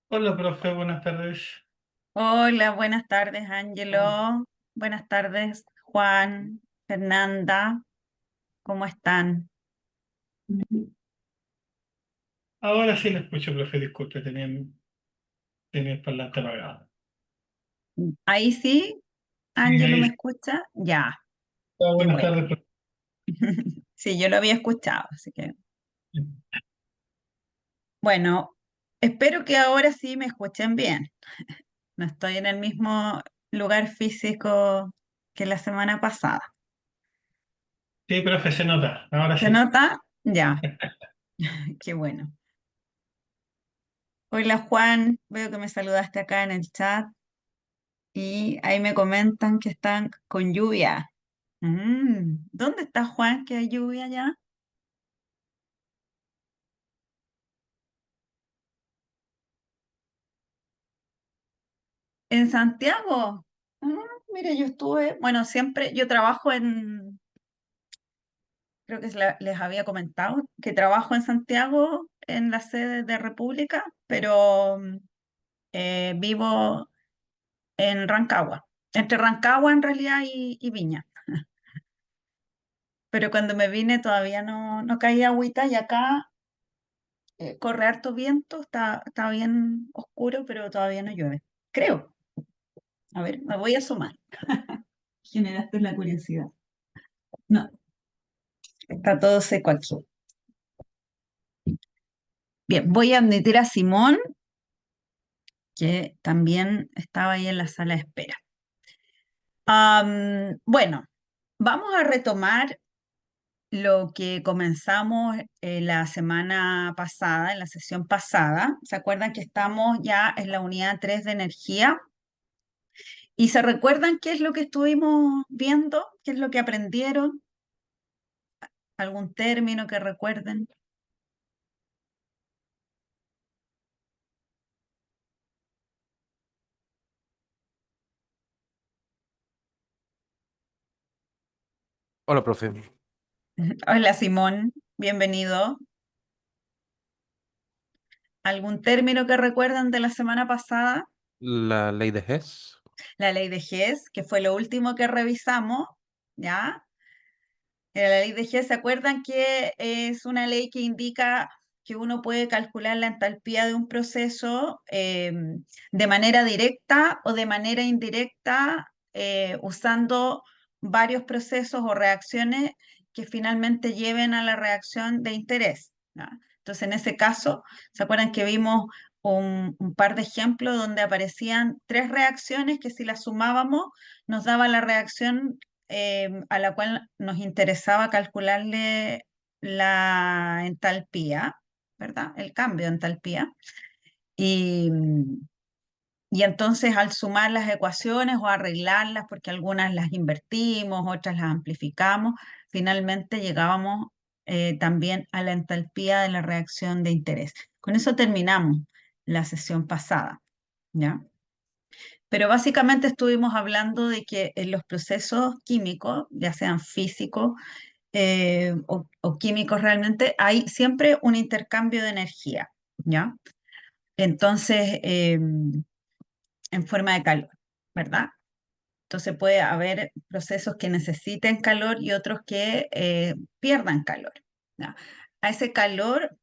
Hola, profe, buenas tardes. Hola, buenas tardes, Ángelo. Buenas tardes, Juan, Fernanda. ¿Cómo están? Ahora sí la escucho, profe, disculpe, tenía el parlante apagado. Ahí sí, Ángelo, Ahí ¿me está. escucha? Ya, qué Buenas bueno. tardes, profe. Sí, yo lo había escuchado, así que bueno, espero que ahora sí me escuchen bien. No estoy en el mismo lugar físico que la semana pasada. Sí, profe, se nota, ahora ¿Se sí. nota? Ya, qué bueno. Hola, Juan, veo que me saludaste acá en el chat. Y ahí me comentan que están con lluvia. ¿Dónde está Juan, que hay lluvia ya? ¿En Santiago? Ah, mire, yo estuve, bueno, siempre, yo trabajo creo que les había comentado, que trabajo en Santiago, en la sede de República, pero vivo en Rancagua, entre Rancagua en realidad y Viña. Pero cuando me vine todavía no caía agüita y acá corre harto viento, está bien oscuro, pero todavía no llueve. Creo. A ver, me voy a asomar. Generaste la curiosidad. No, está todo seco aquí. Bien, voy a admitir a Simón, que también estaba ahí en la sala de espera. Bueno, vamos a retomar lo que comenzamos la semana pasada, en la sesión pasada. ¿Se acuerdan que estamos ya en la unidad 3 de energía? ¿Y se recuerdan qué es lo que estuvimos viendo? ¿Qué es lo que aprendieron? ¿Algún término que recuerden? Hola, profe. Hola Simón, bienvenido. ¿Algún término que recuerdan de la semana pasada? La ley de Hess. La ley de Hess, que fue lo último que revisamos, ¿ya? La ley de Hess, ¿se acuerdan que es una ley que indica que uno puede calcular la entalpía de un proceso de manera directa o de manera indirecta usando varios procesos o reacciones que finalmente lleven a la reacción de interés? ¿Ya? Entonces, en ese caso, ¿se acuerdan que vimos un par de ejemplos donde aparecían tres reacciones que si las sumábamos nos daba la reacción a la cual nos interesaba calcularle la entalpía, ¿verdad? El cambio de entalpía. Y, y entonces al sumar las ecuaciones o arreglarlas, porque algunas las invertimos, otras las amplificamos, finalmente llegábamos también a la entalpía de la reacción de interés. Con eso terminamos la sesión pasada, ¿ya? Pero básicamente estuvimos hablando de que en los procesos químicos, ya sean físicos o químicos realmente, hay siempre un intercambio de energía, ¿ya? Entonces, en forma de calor, ¿verdad? Entonces puede haber procesos que necesiten calor y otros que pierdan calor, ¿ya? A ese calor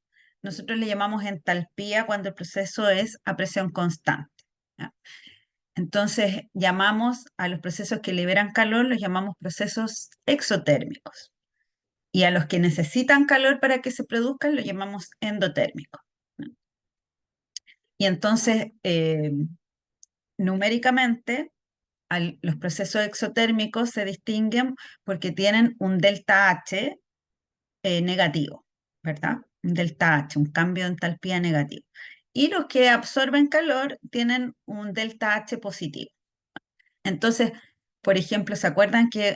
nosotros le llamamos entalpía cuando el proceso es a presión constante, ¿ya? Entonces, llamamos a los procesos que liberan calor, los llamamos procesos exotérmicos. Y a los que necesitan calor para que se produzcan, los llamamos endotérmicos, ¿no? Y entonces, numéricamente, los procesos exotérmicos se distinguen porque tienen un delta H negativo, ¿verdad? Un delta H, un cambio de entalpía negativo. Y los que absorben calor tienen un delta H positivo. Entonces, por ejemplo, ¿se acuerdan que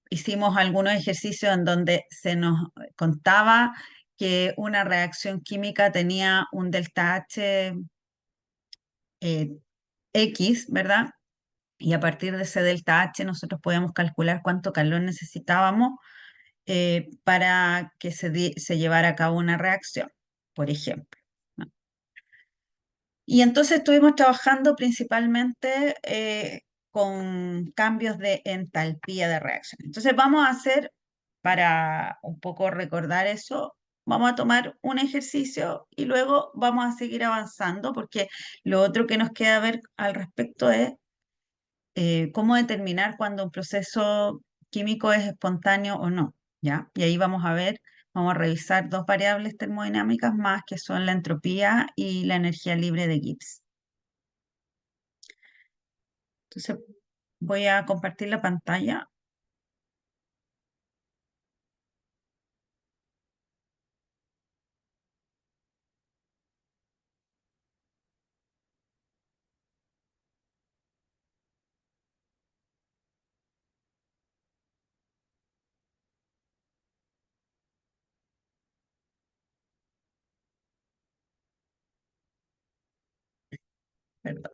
hicimos algunos ejercicios en donde se nos contaba que una reacción química tenía un delta H X, ¿verdad? Y a partir de ese delta H nosotros podíamos calcular cuánto calor necesitábamos para que se llevara a cabo una reacción, por ejemplo, ¿no? Y entonces estuvimos trabajando principalmente con cambios de entalpía de reacción. Entonces vamos a hacer, para un poco recordar eso, vamos a tomar un ejercicio y luego vamos a seguir avanzando porque lo otro que nos queda ver al respecto es cómo determinar cuando un proceso químico es espontáneo o no, ¿ya? Y ahí vamos a ver, vamos a revisar dos variables termodinámicas más que son la entropía y la energía libre de Gibbs. Entonces voy a compartir la pantalla. Perdón.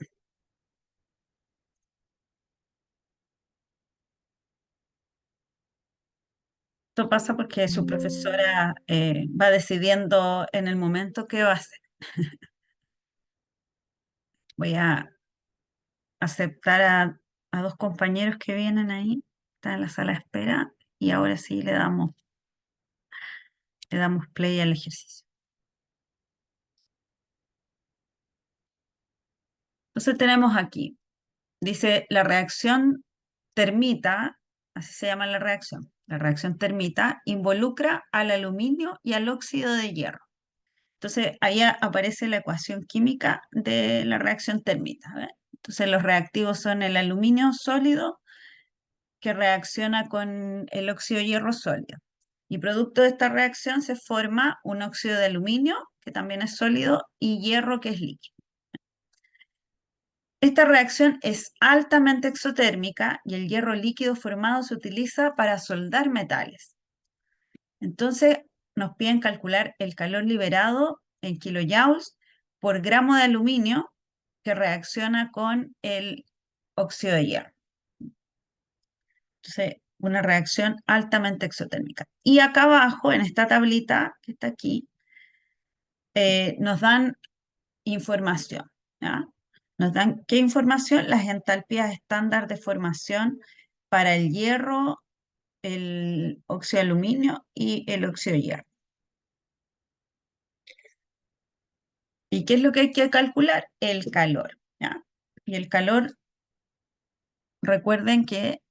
Esto pasa porque su profesora va decidiendo en el momento qué va a hacer. Voy a aceptar a dos compañeros que vienen ahí, están en la sala de espera, y ahora sí le damos play al ejercicio. Entonces tenemos aquí, dice la reacción termita, así se llama la reacción. La reacción termita involucra al aluminio y al óxido de hierro. Entonces ahí aparece la ecuación química de la reacción termita, ¿ve? Entonces los reactivos son el aluminio sólido que reacciona con el óxido de hierro sólido. Y producto de esta reacción se forma un óxido de aluminio, que también es sólido, y hierro, que es líquido. Esta reacción es altamente exotérmica y el hierro líquido formado se utiliza para soldar metales. Entonces nos piden calcular el calor liberado en kilojoules por gramo de aluminio que reacciona con el óxido de hierro. Entonces, una reacción altamente exotérmica. Y acá abajo, en esta tablita que está aquí, nos dan información, ¿ya? Nos dan, ¿qué información? Las entalpías estándar de formación para el hierro, el óxido de aluminio y el óxido de hierro. ¿Y qué es lo que hay que calcular? El calor, ¿ya? Y el calor, recuerden que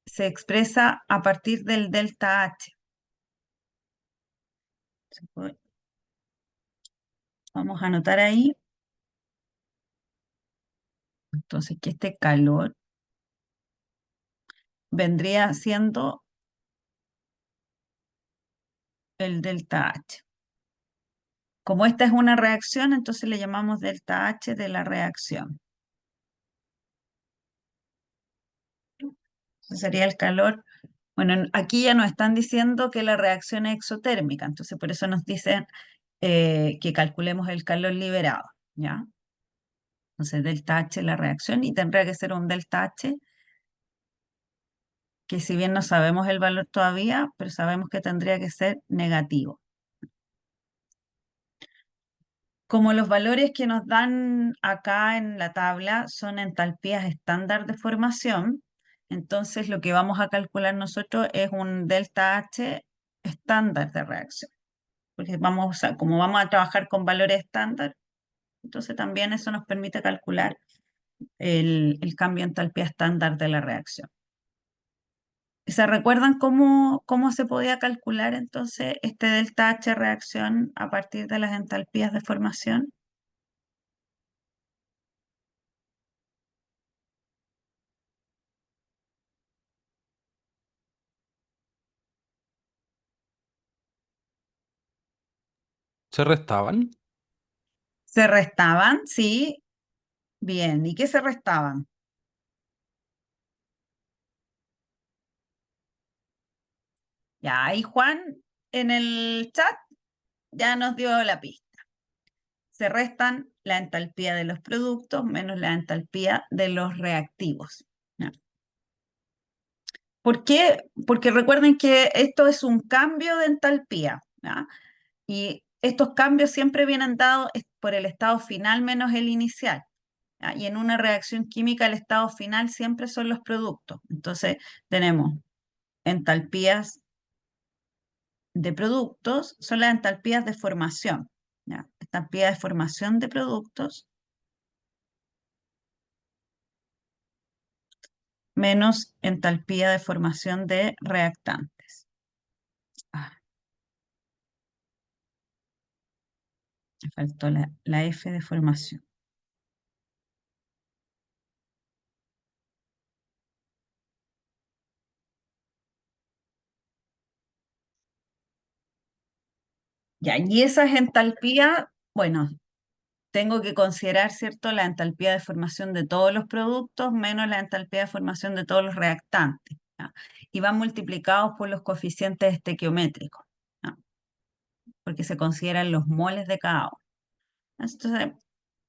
se expresa a partir del delta H. Vamos a anotar ahí, entonces, que este calor vendría siendo el delta H. Como esta es una reacción, entonces le llamamos delta H de la reacción. Entonces sería el calor. Bueno, aquí ya nos están diciendo que la reacción es exotérmica, entonces por eso nos dicen que calculemos el calor liberado, ¿ya? Entonces delta H la reacción y tendría que ser un delta H que, si bien no sabemos el valor todavía, pero sabemos que tendría que ser negativo. Como los valores que nos dan acá en la tabla son entalpías estándar de formación, entonces lo que vamos a calcular nosotros es un delta H estándar de reacción. Porque como vamos a trabajar con valores estándar, entonces también eso nos permite calcular el cambio de entalpía estándar de la reacción. ¿Se recuerdan cómo se podía calcular entonces este delta H reacción a partir de las entalpías de formación? ¿Se restaban? Se restaban, sí, bien. ¿Y qué se restaban? Ya, ahí Juan, en el chat, ya nos dio la pista. Se restan la entalpía de los productos menos la entalpía de los reactivos. ¿Ya? ¿Por qué? Porque recuerden que esto es un cambio de entalpía, ¿ya? Y estos cambios siempre vienen dados por el estado final menos el inicial, ¿ya? Y en una reacción química el estado final siempre son los productos. Entonces tenemos entalpías de productos, son las entalpías de formación, ¿ya? Entalpía de formación de productos menos entalpía de formación de reactantes. Ah, me faltó la F de formación. Ya, y esas entalpías, bueno, tengo que considerar, ¿cierto?, la entalpía de formación de todos los productos menos la entalpía de formación de todos los reactantes, ¿ya? Y van multiplicados por los coeficientes estequiométricos, ¿ya? Porque se consideran los moles de cada uno. Entonces,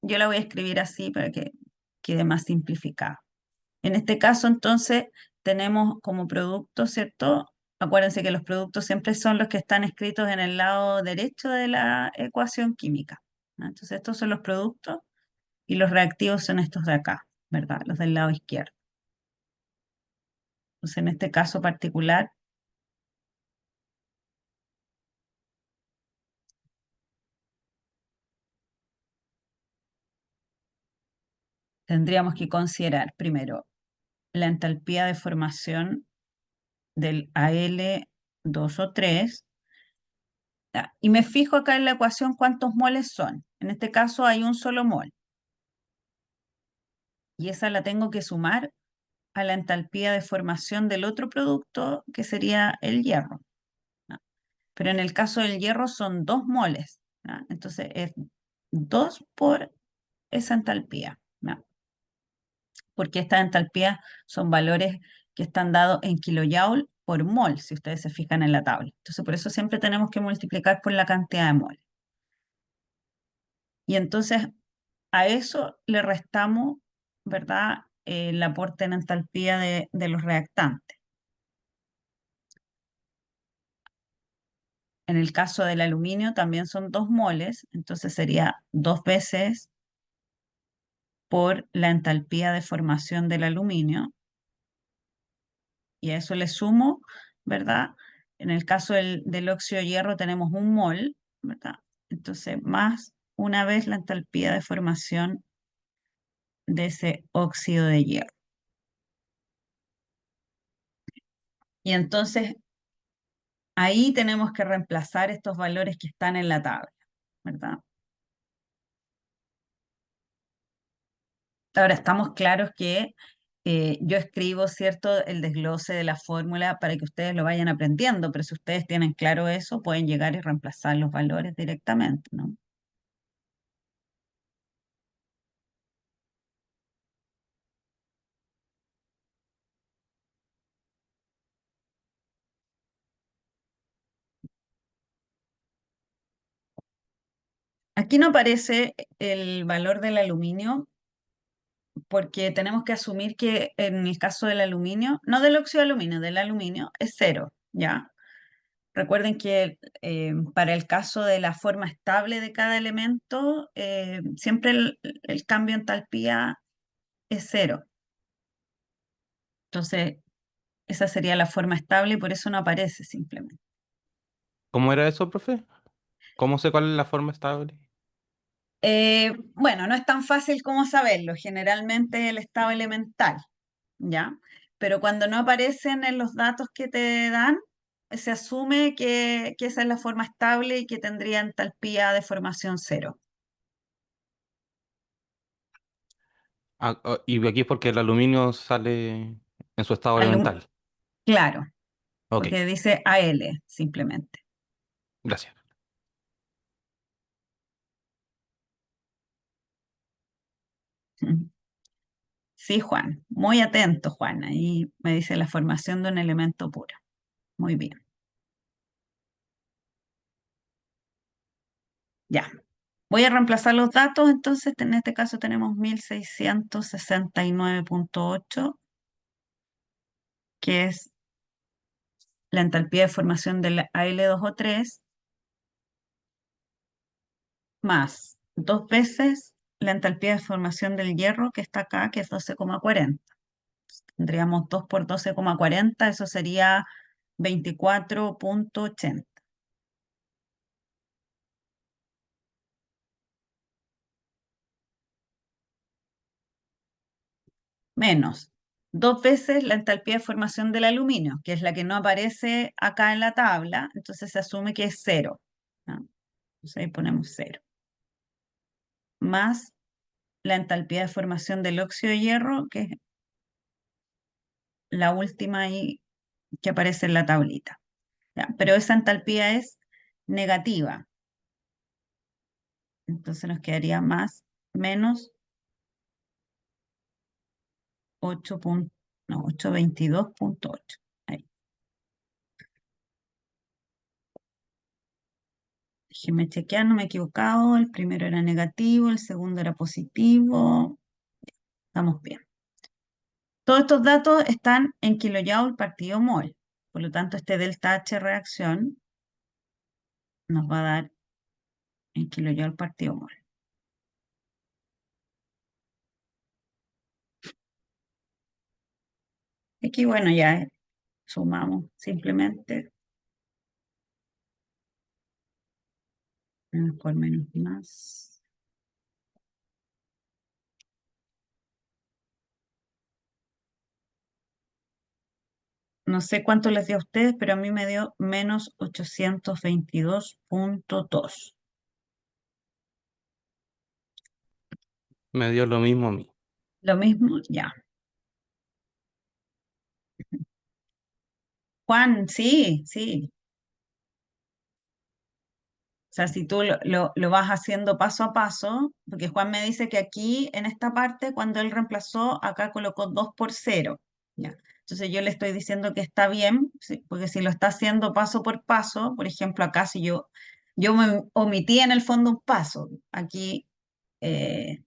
yo la voy a escribir así para que quede más simplificada. En este caso, entonces, tenemos como producto, ¿cierto? Acuérdense que los productos siempre son los que están escritos en el lado derecho de la ecuación química, ¿no? Entonces, estos son los productos y los reactivos son estos de acá, ¿verdad? Los del lado izquierdo. Entonces, en este caso particular, tendríamos que considerar primero la entalpía de formación del Al2 o 3, ¿ya? Y me fijo acá en la ecuación cuántos moles son. En este caso hay un solo mol. Y esa la tengo que sumar a la entalpía de formación del otro producto, que sería el hierro, ¿no? Pero en el caso del hierro son 2 moles, ¿no? Entonces es 2 por esa entalpía, ¿no? Porque estas entalpías son valores que están dados en kilojoule por mol, si ustedes se fijan en la tabla. Entonces por eso siempre tenemos que multiplicar por la cantidad de moles. Y entonces a eso le restamos, ¿verdad?, el aporte en entalpía de los reactantes. En el caso del aluminio también son 2 moles, entonces sería 2 veces por la entalpía de formación del aluminio. Y a eso le sumo, ¿verdad? En el caso del óxido de hierro tenemos 1 mol, ¿verdad? Entonces, más una vez la entalpía de formación de ese óxido de hierro. Y entonces, ahí tenemos que reemplazar estos valores que están en la tabla, ¿verdad? Ahora estamos claros que yo escribo, ¿cierto?, el desglose de la fórmula para que ustedes lo vayan aprendiendo, pero si ustedes tienen claro eso, pueden llegar y reemplazar los valores directamente, ¿no? Aquí no aparece el valor del aluminio porque tenemos que asumir que en el caso del aluminio, no del óxido de aluminio, del aluminio, es cero, ¿ya? Recuerden que para el caso de la forma estable de cada elemento, siempre el cambio en entalpía es cero. Entonces, esa sería la forma estable y por eso no aparece simplemente. ¿Cómo era eso, profe? ¿Cómo sé cuál es la forma estable? Bueno, no es tan fácil como saberlo, generalmente el estado elemental, ¿ya? Pero cuando no aparecen en los datos que te dan, se asume que esa es la forma estable y que tendría entalpía de formación cero. Y aquí es porque el aluminio sale en su estado Alum- elemental. claro, Ok, porque dice AL simplemente. gracias. Mm. Sí, Juan, muy atento, Juan. Ahí me dice la formación de un elemento puro. Muy bien. Ya. Voy a reemplazar los datos, entonces en este caso tenemos 1669.8, que es la entalpía de formación del Al2O3, más dos veces la entalpía de formación del hierro, que está acá, que es 12,40. Tendríamos 2 por 12,40, eso sería 24,80. Menos dos veces la entalpía de formación del aluminio, que es la que no aparece acá en la tabla, entonces se asume que es cero, ¿no? Entonces ahí ponemos cero. Más la entalpía de formación del óxido de hierro, que es la última ahí que aparece en la tablita. ¿Ya? Pero esa entalpía es negativa, entonces nos quedaría más menos 8 no, 822,8. Ahí. Déjeme chequear, no me he equivocado. El primero era negativo, el segundo era positivo. Estamos bien. Todos estos datos están en kilojoule partido mol. Por lo tanto, este delta H reacción nos va a dar en kilojoule partido mol. Aquí, bueno, ya sumamos simplemente. Menos por menos más. No sé cuánto les dio a ustedes, pero a mí me dio menos 822,2. Me dio lo mismo a mí. Lo mismo, ya. Juan, sí, sí. O sea, si tú lo vas haciendo paso a paso, porque Juan me dice que aquí, en esta parte, cuando él reemplazó, acá colocó 2 por 0. ¿Ya? Entonces yo le estoy diciendo que está bien, sí, porque si lo está haciendo paso por paso, por ejemplo, acá si yo me omití en el fondo un paso. Aquí, eh,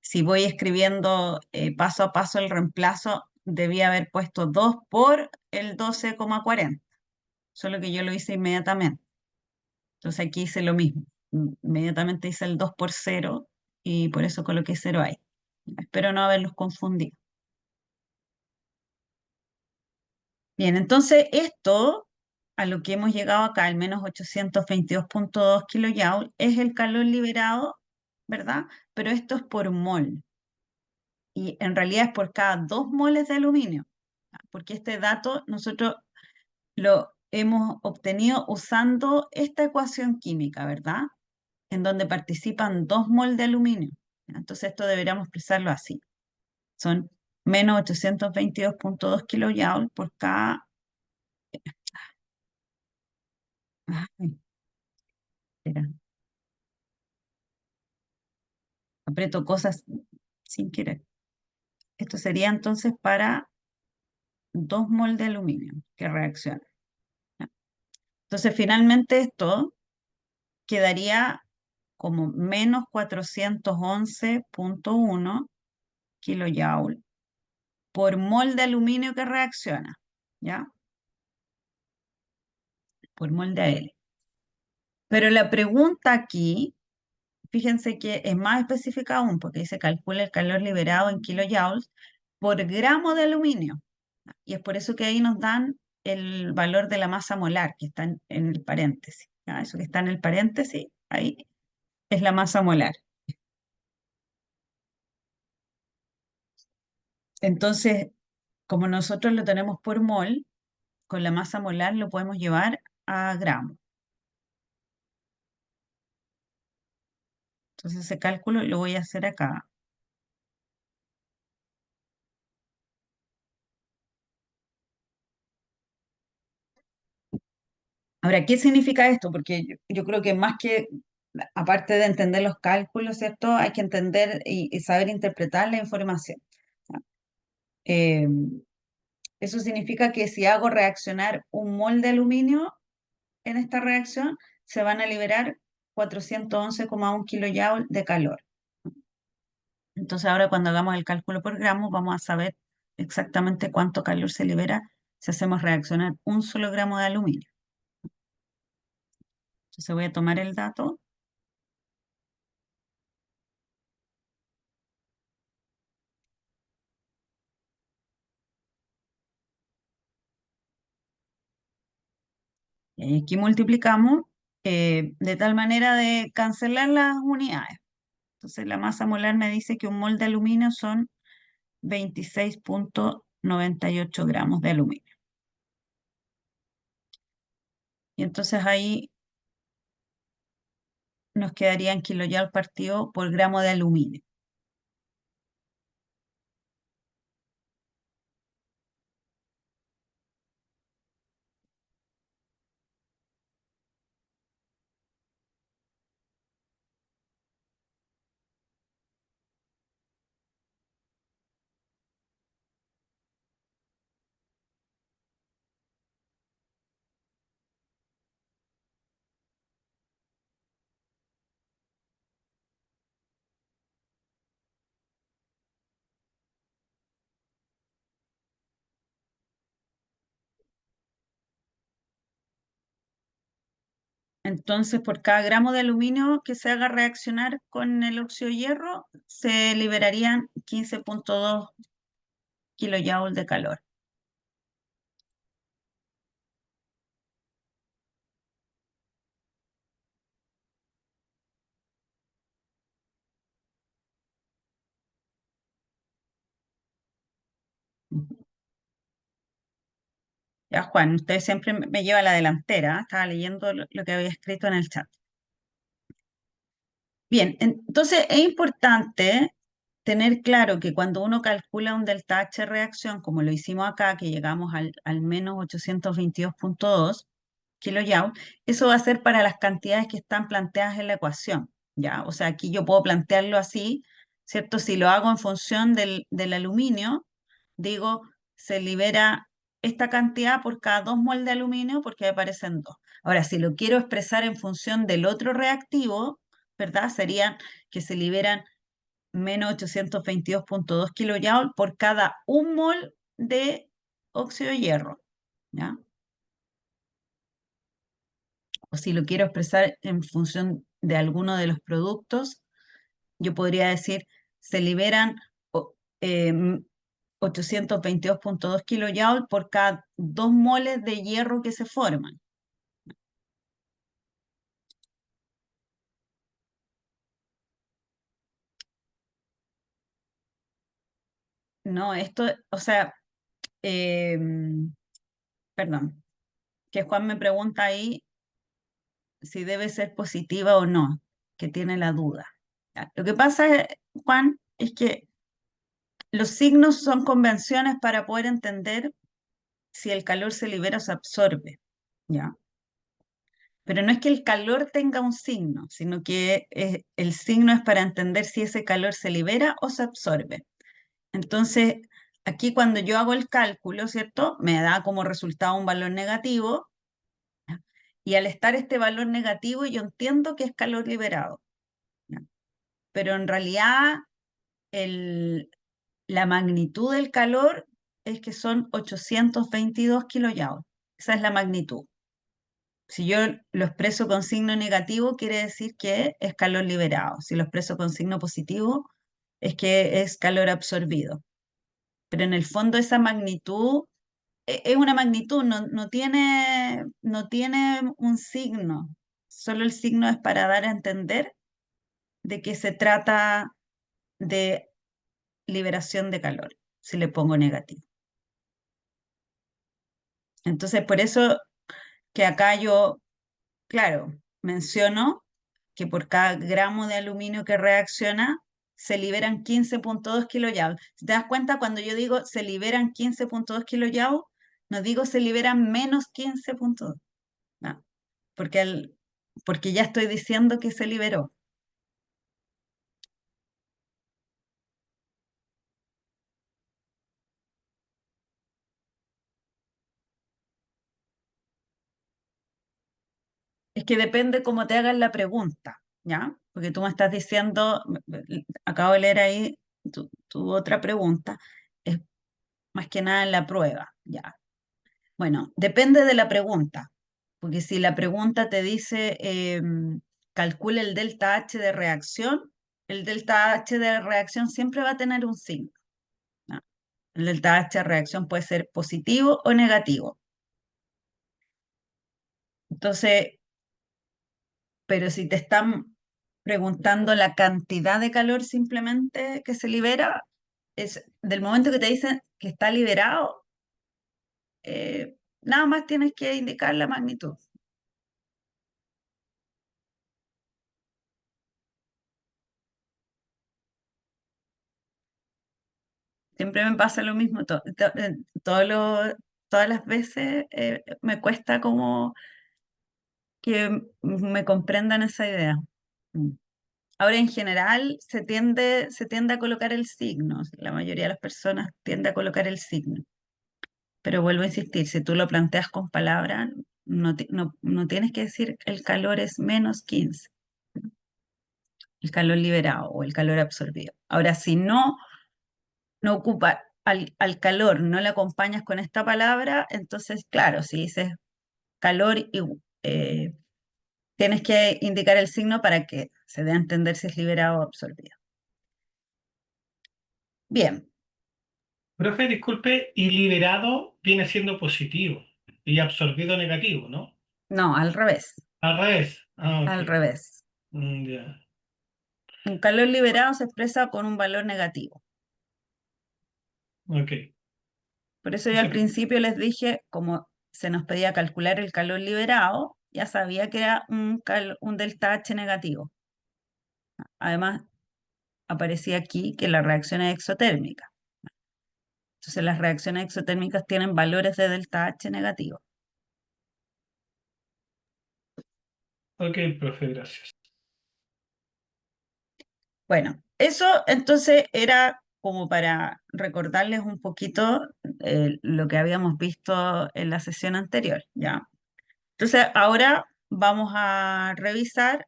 si voy escribiendo paso a paso el reemplazo, debía haber puesto 2 por el 12,40, solo que yo lo hice inmediatamente. Entonces aquí hice lo mismo. Inmediatamente hice el 2 por 0 y por eso coloqué 0 ahí. Espero no haberlos confundido. Bien, entonces esto, a lo que hemos llegado acá, el menos 822,2 kilojoule, es el calor liberado, ¿verdad? Pero esto es por mol. Y en realidad es por cada 2 moles de aluminio. Porque este dato nosotros lo hemos obtenido usando esta ecuación química, ¿verdad? En donde participan 2 mol de aluminio. Entonces esto deberíamos expresarlo así. Son menos 822,2 kilojoule por cada... Ay, espera, aprieto cosas sin querer. Esto sería entonces para 2 mol de aluminio que reacciona. ¿Ya? Entonces finalmente esto quedaría como menos 411,1 kilojoule por mol de aluminio que reacciona, ¿ya? Por mol de Al. Pero la pregunta aquí, fíjense que es más específica aún, porque dice calcula el calor liberado en kilojoules por gramo de aluminio. Y es por eso que ahí nos dan el valor de la masa molar, que está en el paréntesis. ¿Ya? Eso que está en el paréntesis, ahí es la masa molar. Entonces, como nosotros lo tenemos por mol, con la masa molar lo podemos llevar a gramo. Entonces ese cálculo lo voy a hacer acá. Ahora, ¿qué significa esto? Porque yo creo que más que, aparte de entender los cálculos, ¿cierto? Hay que entender y saber interpretar la información. ¿Ya? Eh, Eso significa que si hago reaccionar un mol de aluminio en esta reacción, se van a liberar 411,1 kilojoule de calor. Entonces ahora cuando hagamos el cálculo por gramos vamos a saber exactamente cuánto calor se libera si hacemos reaccionar un solo gramo de aluminio. Entonces voy a tomar el dato. Y aquí multiplicamos de tal manera de cancelar las unidades. Entonces la masa molar me dice que un mol de aluminio son 26,98 gramos de aluminio. Y entonces ahí nos quedaría en kilojoule partido por gramo de aluminio. Entonces, por cada gramo de aluminio que se haga reaccionar con el óxido de hierro, se liberarían 15,2 kilojoules de calor. Ya, Juan, usted siempre me lleva a la delantera, ¿eh? Estaba leyendo lo que había escrito en el chat. Bien, entonces es importante tener claro que cuando uno calcula un delta H reacción, como lo hicimos acá, que llegamos al menos 822,2 kilojoule, eso va a ser para las cantidades que están planteadas en la ecuación, ¿ya? O sea, aquí yo puedo plantearlo así, ¿cierto? Si lo hago en función del aluminio, digo, se libera esta cantidad por cada 2 mol de aluminio porque me parecen 2. Ahora, si lo quiero expresar en función del otro reactivo, ¿verdad? Serían que se liberan menos 822,2 kilojoule por cada 1 mol de óxido de hierro, ¿ya? O si lo quiero expresar en función de alguno de los productos, yo podría decir, se liberan o- em, 822,2 kilojoule por cada 2 moles de hierro que se forman. No, esto, o sea, em, perdón, que Juan me pregunta ahí si debe ser positiva o no, que tiene la duda. Ya, lo que pasa, Juan, es que los signos son convenciones para poder entender si el calor se libera o se absorbe, ¿ya? Pero no es que el calor tenga un signo, sino que el signo es para entender si ese calor se libera o se absorbe. Entonces, aquí cuando yo hago el cálculo, ¿cierto? Me da como resultado un valor negativo, ¿ya? Y al estar este valor negativo, yo entiendo que es calor liberado, ¿ya? Pero en realidad el, la magnitud del calor es que son 822 kilojoules. Esa es la magnitud. Si yo lo expreso con signo negativo, quiere decir que es calor liberado. Si lo expreso con signo positivo, es que es calor absorbido. Pero en el fondo esa magnitud es una magnitud, no tiene un signo. Solo el signo es para dar a entender de que se trata de liberación de calor, si le pongo negativo. Entonces, por eso que acá yo, claro, menciono que por cada gramo de aluminio que reacciona, se liberan 15,2 kilojoules. Si te das cuenta, cuando yo digo se liberan 15,2 kilojoules, no digo se liberan menos 15,2, no, porque ya estoy diciendo que se liberó. Es que depende cómo te hagan la pregunta, ¿ya? Porque tú me estás diciendo, acabo de leer ahí tu otra pregunta, es más que nada en la prueba, ¿ya? Bueno, depende de la pregunta, porque si la pregunta te dice, calcula el delta H de reacción, el delta H de reacción siempre va a tener un signo, ¿no? El delta H de reacción puede ser positivo o negativo. Entonces, pero si te están preguntando la cantidad de calor simplemente que se libera, es del momento que te dicen que está liberado, nada más tienes que indicar la magnitud. Siempre me pasa lo mismo, todas las veces me cuesta como que me comprendan esa idea. Mm. Ahora, en general, se tiende a colocar el signo. La mayoría de las personas tiende a colocar el signo. Pero vuelvo a insistir, si tú lo planteas con palabras, no tienes que decir el calor es -15, el calor liberado o el calor absorbido. Ahora, si no ocupa al calor, no le acompañas con esta palabra, entonces, claro, si dices calor, eh, tienes que indicar el signo para que se dé a entender si es liberado o absorbido. Bien, Profe, disculpe, y liberado viene siendo positivo y absorbido negativo, ¿no? no, al revés, Al revés. Ah, ok. al revés. Ya. Un calor liberado se expresa con un valor negativo. Ok. Por eso yo al Entonces, principio les dije, como se nos pedía calcular el calor liberado, ya sabía que era un delta H negativo. Además, aparecía aquí que la reacción es exotérmica. Entonces, las reacciones exotérmicas tienen valores de delta H negativo. ok, profe, gracias. Bueno, eso entonces era como para recordarles un poquito lo que habíamos visto en la sesión anterior, ¿ya? Entonces, ahora vamos a revisar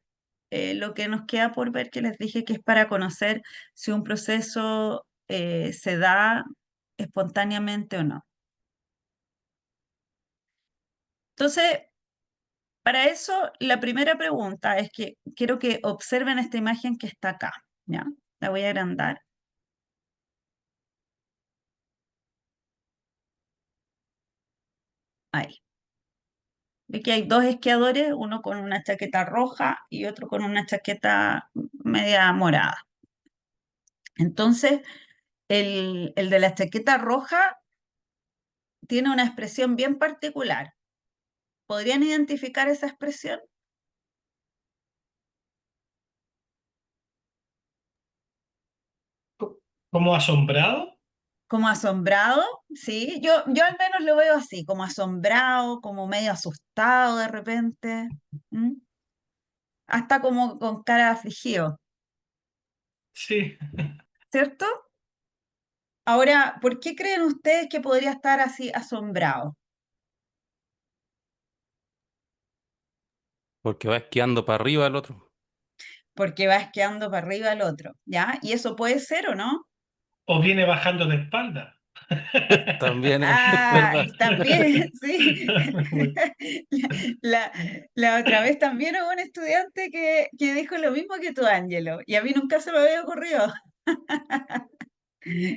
lo que nos queda por ver, que les dije que es para conocer si un proceso se da espontáneamente o no. Entonces, para eso, la primera pregunta es que quiero que observen esta imagen que está acá, ¿ya? La voy a agrandar. Ahí. Ve que hay dos esquiadores, uno con una chaqueta roja y otro con una chaqueta media morada. Entonces, el de la chaqueta roja tiene una expresión bien particular. ¿Podrían identificar esa expresión? ¿Como asombrado? Como asombrado, ¿sí? Yo al menos lo veo así, como asombrado, como medio asustado de repente, ¿m? Hasta como con cara afligido, Sí. ¿cierto? Ahora, ¿por qué creen ustedes que podría estar así asombrado? Porque va esquiando para arriba el otro. Porque va esqueando para arriba el otro, ¿ya? ¿Y eso puede ser o no? ¿O viene bajando de espalda? También es Ah, verdad. también, sí. La, la otra vez también hubo un estudiante que dijo lo mismo que tú, Ángelo, y a mí nunca se me había ocurrido.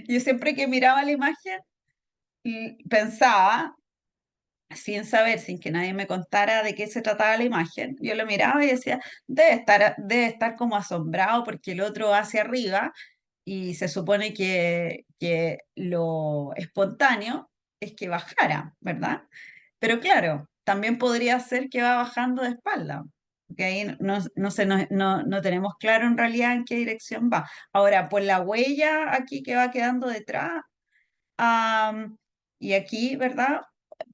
Yo siempre que miraba la imagen y pensaba, sin saber, sin que nadie me contara de qué se trataba la imagen, yo lo miraba y decía, debe estar como asombrado porque el otro va hacia arriba y se supone que lo espontáneo es que bajara, ¿verdad? Pero claro, también podría ser que va bajando de espalda, porque ahí no tenemos claro en realidad en qué dirección va. Ahora, por la huella aquí que va quedando detrás, y aquí, ¿verdad?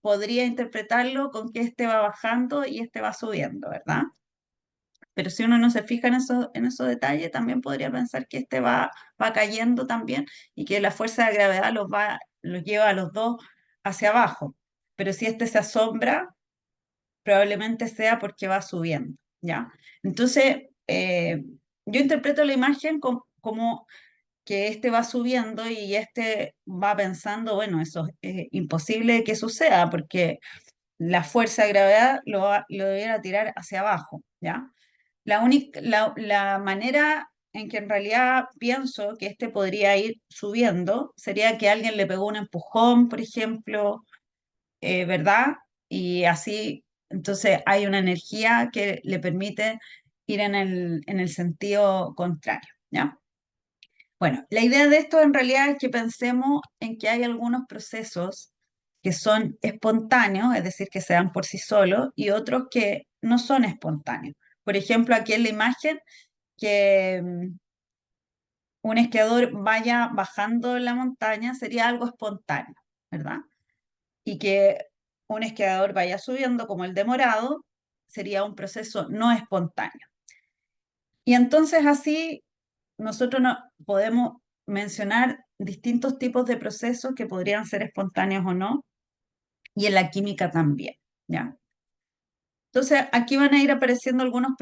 Podría interpretarlo con que este va bajando y este va subiendo, ¿verdad? Pero si uno no se fija en esos detalles, también podría pensar que este va cayendo también y que la fuerza de gravedad los lleva a los dos hacia abajo. Pero si este se asombra, probablemente sea porque va subiendo, ¿ya? Entonces, yo interpreto la imagen como que este va subiendo y este va pensando, bueno, eso es imposible que suceda porque la fuerza de gravedad lo debiera tirar hacia abajo, ¿ya? La manera en que en realidad pienso que este podría ir subiendo sería que alguien le pegó un empujón, por ejemplo, ¿verdad? Y así, entonces hay una energía que le permite ir en el sentido contrario, ¿ya? Bueno, la idea de esto en realidad es que pensemos en que hay algunos procesos que son espontáneos, es decir, que se dan por sí solos, y otros que no son espontáneos. Por ejemplo, aquí en la imagen, que un esquiador vaya bajando la montaña sería algo espontáneo, ¿verdad? Y que un esquiador vaya subiendo, como el de morado, sería un proceso no espontáneo. Y entonces así nosotros no, podemos mencionar distintos tipos de procesos que podrían ser espontáneos o no, y en la química también, ¿ya? Entonces, aquí van a ir apareciendo algunos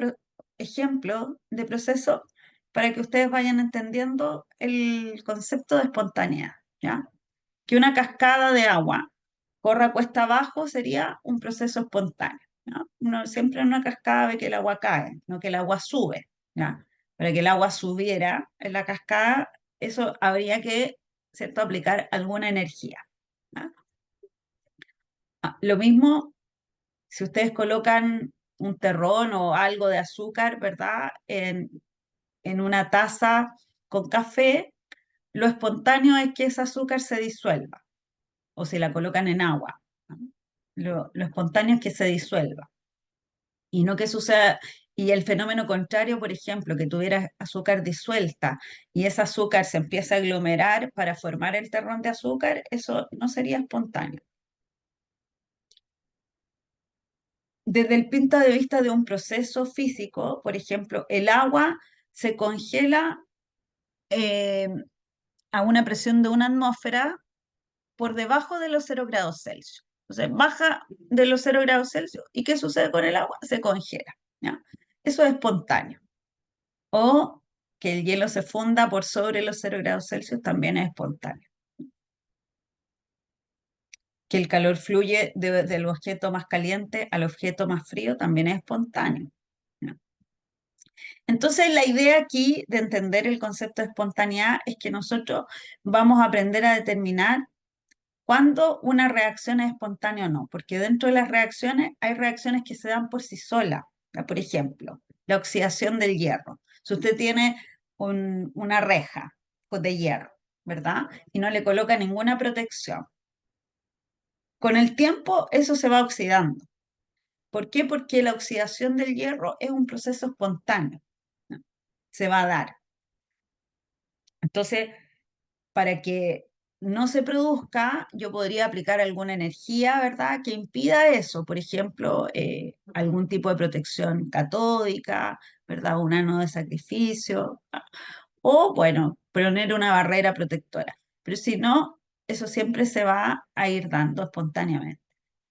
ejemplos de procesos para que ustedes vayan entendiendo el concepto de espontaneidad, ¿ya? Que una cascada de agua corra cuesta abajo sería un proceso espontáneo, ¿no? Uno siempre en una cascada ve que el agua cae, no que el agua sube, ¿ya? Para que el agua subiera en la cascada, eso habría que, ¿cierto?, aplicar alguna energía, ¿ya? Lo mismo si ustedes colocan un terrón o algo de azúcar, ¿verdad?, en una taza con café, lo espontáneo es que ese azúcar se disuelva, o si la colocan en agua, ¿no? Lo espontáneo es que se disuelva y no que suceda. Y el fenómeno contrario, por ejemplo, que tuviera azúcar disuelta y ese azúcar se empieza a aglomerar para formar el terrón de azúcar, eso no sería espontáneo. Desde el punto de vista de un proceso físico, por ejemplo, el agua se congela eh, a una presión de una atmósfera por debajo de los 0 °C. Entonces, baja de los 0 °C. ¿Y qué sucede con el agua? Se congela, ¿ya? Eso es espontáneo. O que el hielo se funda por sobre los 0 °C también es espontáneo. Que el calor fluye del objeto más caliente al objeto más frío también es espontáneo, ¿no? Entonces, la idea aquí de entender el concepto de espontaneidad es que nosotros vamos a aprender a determinar cuándo una reacción es espontánea o no, porque dentro de las reacciones hay reacciones que se dan por sí solas. Por ejemplo, la oxidación del hierro. Si usted tiene una reja de hierro, ¿verdad? Y no le coloca ninguna protección. Con el tiempo eso se va oxidando. ¿Por qué? Porque la oxidación del hierro es un proceso espontáneo, ¿no? Se va a dar. Entonces, para que no se produzca, yo podría aplicar alguna energía, ¿verdad?, que impida eso. Por ejemplo, algún tipo de protección catódica, ¿verdad?, un ano de sacrificio, o, bueno, poner una barrera protectora. Pero si no, eso siempre se va a ir dando espontáneamente.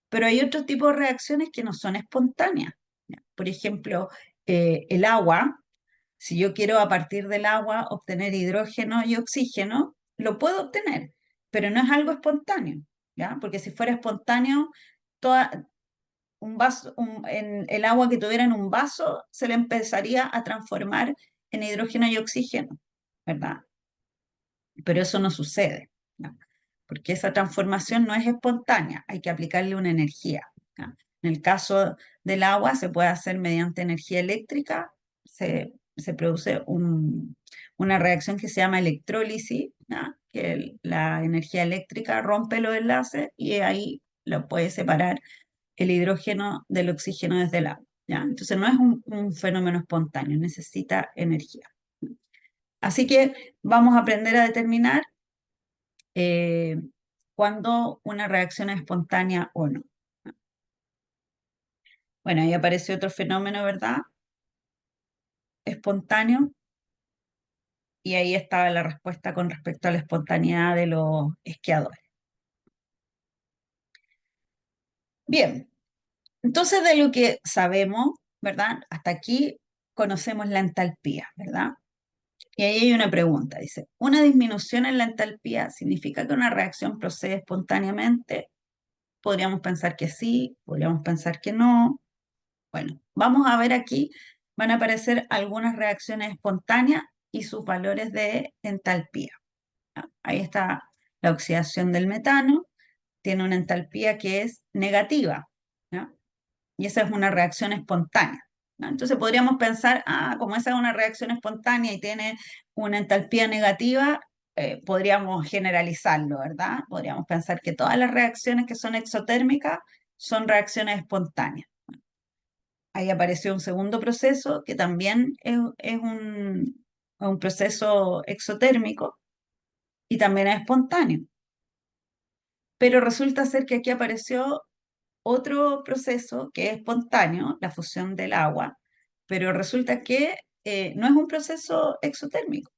Pero hay otro tipo de reacciones que no son espontáneas, ¿ya? Por ejemplo, el agua. Si yo quiero a partir del agua obtener hidrógeno y oxígeno, lo puedo obtener, pero no es algo espontáneo, ¿ya? Porque si fuera espontáneo, un vaso, el agua que tuviera en un vaso se le empezaría a transformar en hidrógeno y oxígeno, ¿verdad? Pero eso no sucede, ¿ya? Porque esa transformación no es espontánea, hay que aplicarle una energía, ¿ya? En el caso del agua se puede hacer mediante energía eléctrica, se produce una reacción que se llama electrólisis, ¿ya? Que la energía eléctrica rompe los enlaces y ahí lo puede separar el hidrógeno del oxígeno desde el agua, ¿ya? Entonces no es un fenómeno espontáneo, necesita energía. Así que vamos a aprender a determinar eh, cuándo una reacción es espontánea o no. Bueno, ahí aparece otro fenómeno, ¿verdad? Espontáneo. Y ahí estaba la respuesta con respecto a la espontaneidad de los esquiadores. Bien, Entonces, de lo que sabemos, ¿verdad? Hasta aquí conocemos la entalpía, ¿verdad? Y ahí hay una pregunta, dice, ¿una disminución en la entalpía significa que una reacción procede espontáneamente? Podríamos pensar que sí, podríamos pensar que no. Bueno, vamos a ver aquí, van a aparecer algunas reacciones espontáneas y sus valores de entalpía. ¿Ya? Ahí está la oxidación del metano, tiene una entalpía que es negativa, ¿ya? Y esa es una reacción espontánea, ¿no? Entonces podríamos pensar, como esa es una reacción espontánea y tiene una entalpía negativa, podríamos generalizarlo, ¿verdad? Podríamos pensar que todas las reacciones que son exotérmicas son reacciones espontáneas. Ahí apareció un segundo proceso que también es un proceso exotérmico y también es espontáneo. Pero resulta ser que aquí apareció otro proceso que es espontáneo, la fusión del agua, pero resulta que no es un proceso exotérmico,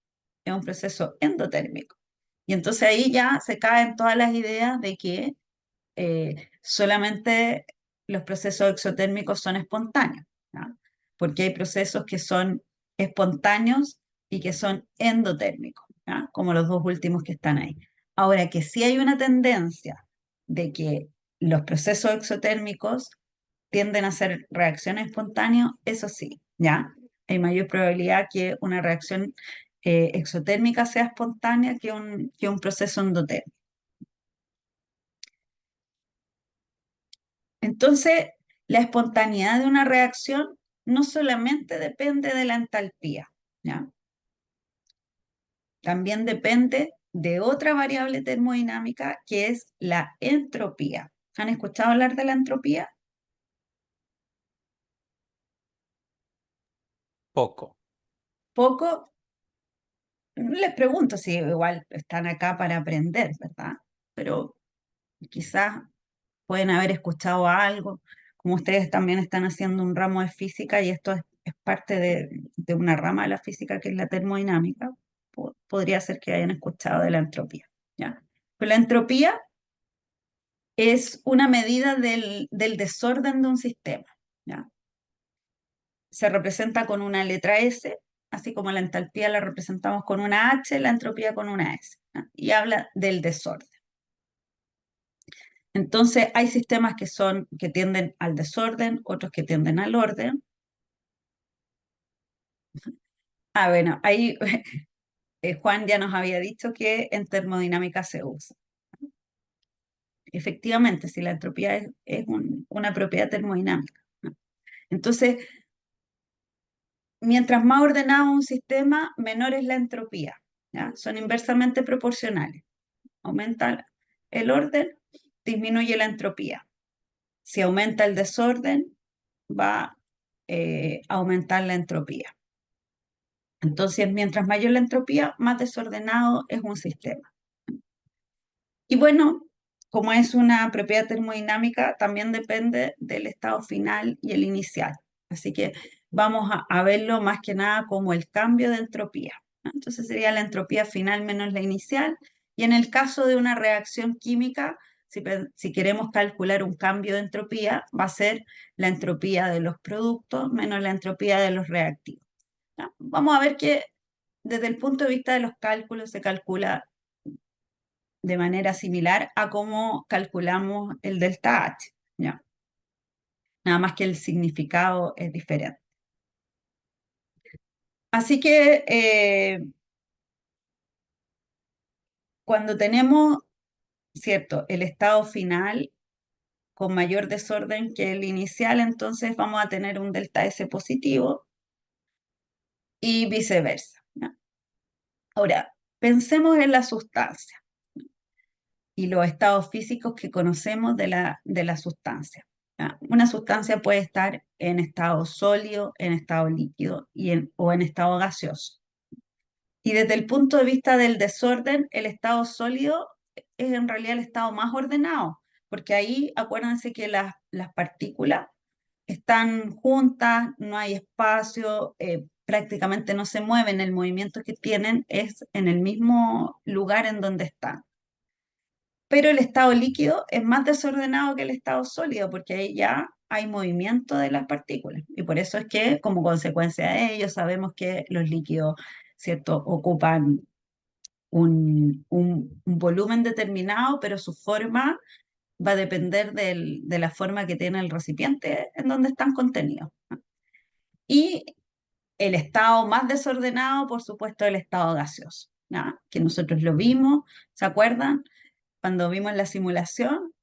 es un proceso endotérmico. Y entonces ahí ya se caen todas las ideas de que solamente los procesos exotérmicos son espontáneos, ¿ya? Porque hay procesos que son espontáneos y que son endotérmicos, ¿ya? Como los dos últimos que están ahí. Ahora que sí hay una tendencia de que los procesos exotérmicos tienden a ser reacciones espontáneas, eso sí, ¿ya? Hay mayor probabilidad que una reacción exotérmica sea espontánea que un proceso endotérmico. Entonces, la espontaneidad de una reacción no solamente depende de la entalpía, ¿ya? También depende de otra variable termodinámica que es la entropía. ¿Han escuchado hablar de la entropía? Poco. Poco. Les pregunto si igual están acá para aprender, ¿verdad? Pero quizás pueden haber escuchado algo, como ustedes también están haciendo un ramo de física y esto es parte de una rama de la física que es la termodinámica, podría ser que hayan escuchado de la entropía, ¿ya? Pero la entropía es una medida del desorden de un sistema, ¿ya? Se representa con una letra S, así como la entalpía la representamos con una H, la entropía con una S, ¿ya? Y habla del desorden. Entonces, hay sistemas que tienden al desorden, otros que tienden al orden. Bueno, ahí Juan ya nos había dicho que en termodinámica se usa. Efectivamente, si la entropía una propiedad termodinámica, ¿no? Entonces, mientras más ordenado un sistema, menor es la entropía, ¿ya? Son inversamente proporcionales. Aumenta el orden, disminuye la entropía. Si aumenta el desorden, va a aumentar la entropía. Entonces, mientras mayor la entropía, más desordenado es un sistema. Y bueno, como es una propiedad termodinámica, también depende del estado final y el inicial. Así que vamos a verlo más que nada como el cambio de entropía, ¿no? Entonces sería la entropía final menos la inicial. Y en el caso de una reacción química, si queremos calcular un cambio de entropía, va a ser la entropía de los productos menos la entropía de los reactivos, ¿no? Vamos a ver que desde el punto de vista de los cálculos se calcula de manera similar a cómo calculamos el delta H, ¿ya? Nada más que el significado es diferente. Así que cuando tenemos, ¿cierto?, el estado final con mayor desorden que el inicial, entonces vamos a tener un delta S positivo y viceversa, ¿ya? Ahora, pensemos en la sustancia y los estados físicos que conocemos de la sustancia, ¿ya? Una sustancia puede estar en estado sólido, en estado líquido o en estado gaseoso. Y desde el punto de vista del desorden, el estado sólido es en realidad el estado más ordenado, porque ahí acuérdense que las partículas están juntas, no hay espacio, prácticamente no se mueven, el movimiento que tienen es en el mismo lugar en donde están. Pero el estado líquido es más desordenado que el estado sólido, porque ahí ya hay movimiento de las partículas. Y por eso es que, como consecuencia de ello, sabemos que los líquidos, ¿cierto?, ocupan un volumen determinado, pero su forma va a depender de la forma que tiene el recipiente en donde están contenidos. Y el estado más desordenado, por supuesto, el estado gaseoso, ¿ya? Que nosotros lo vimos, ¿se acuerdan? Cuando vimos la simulación,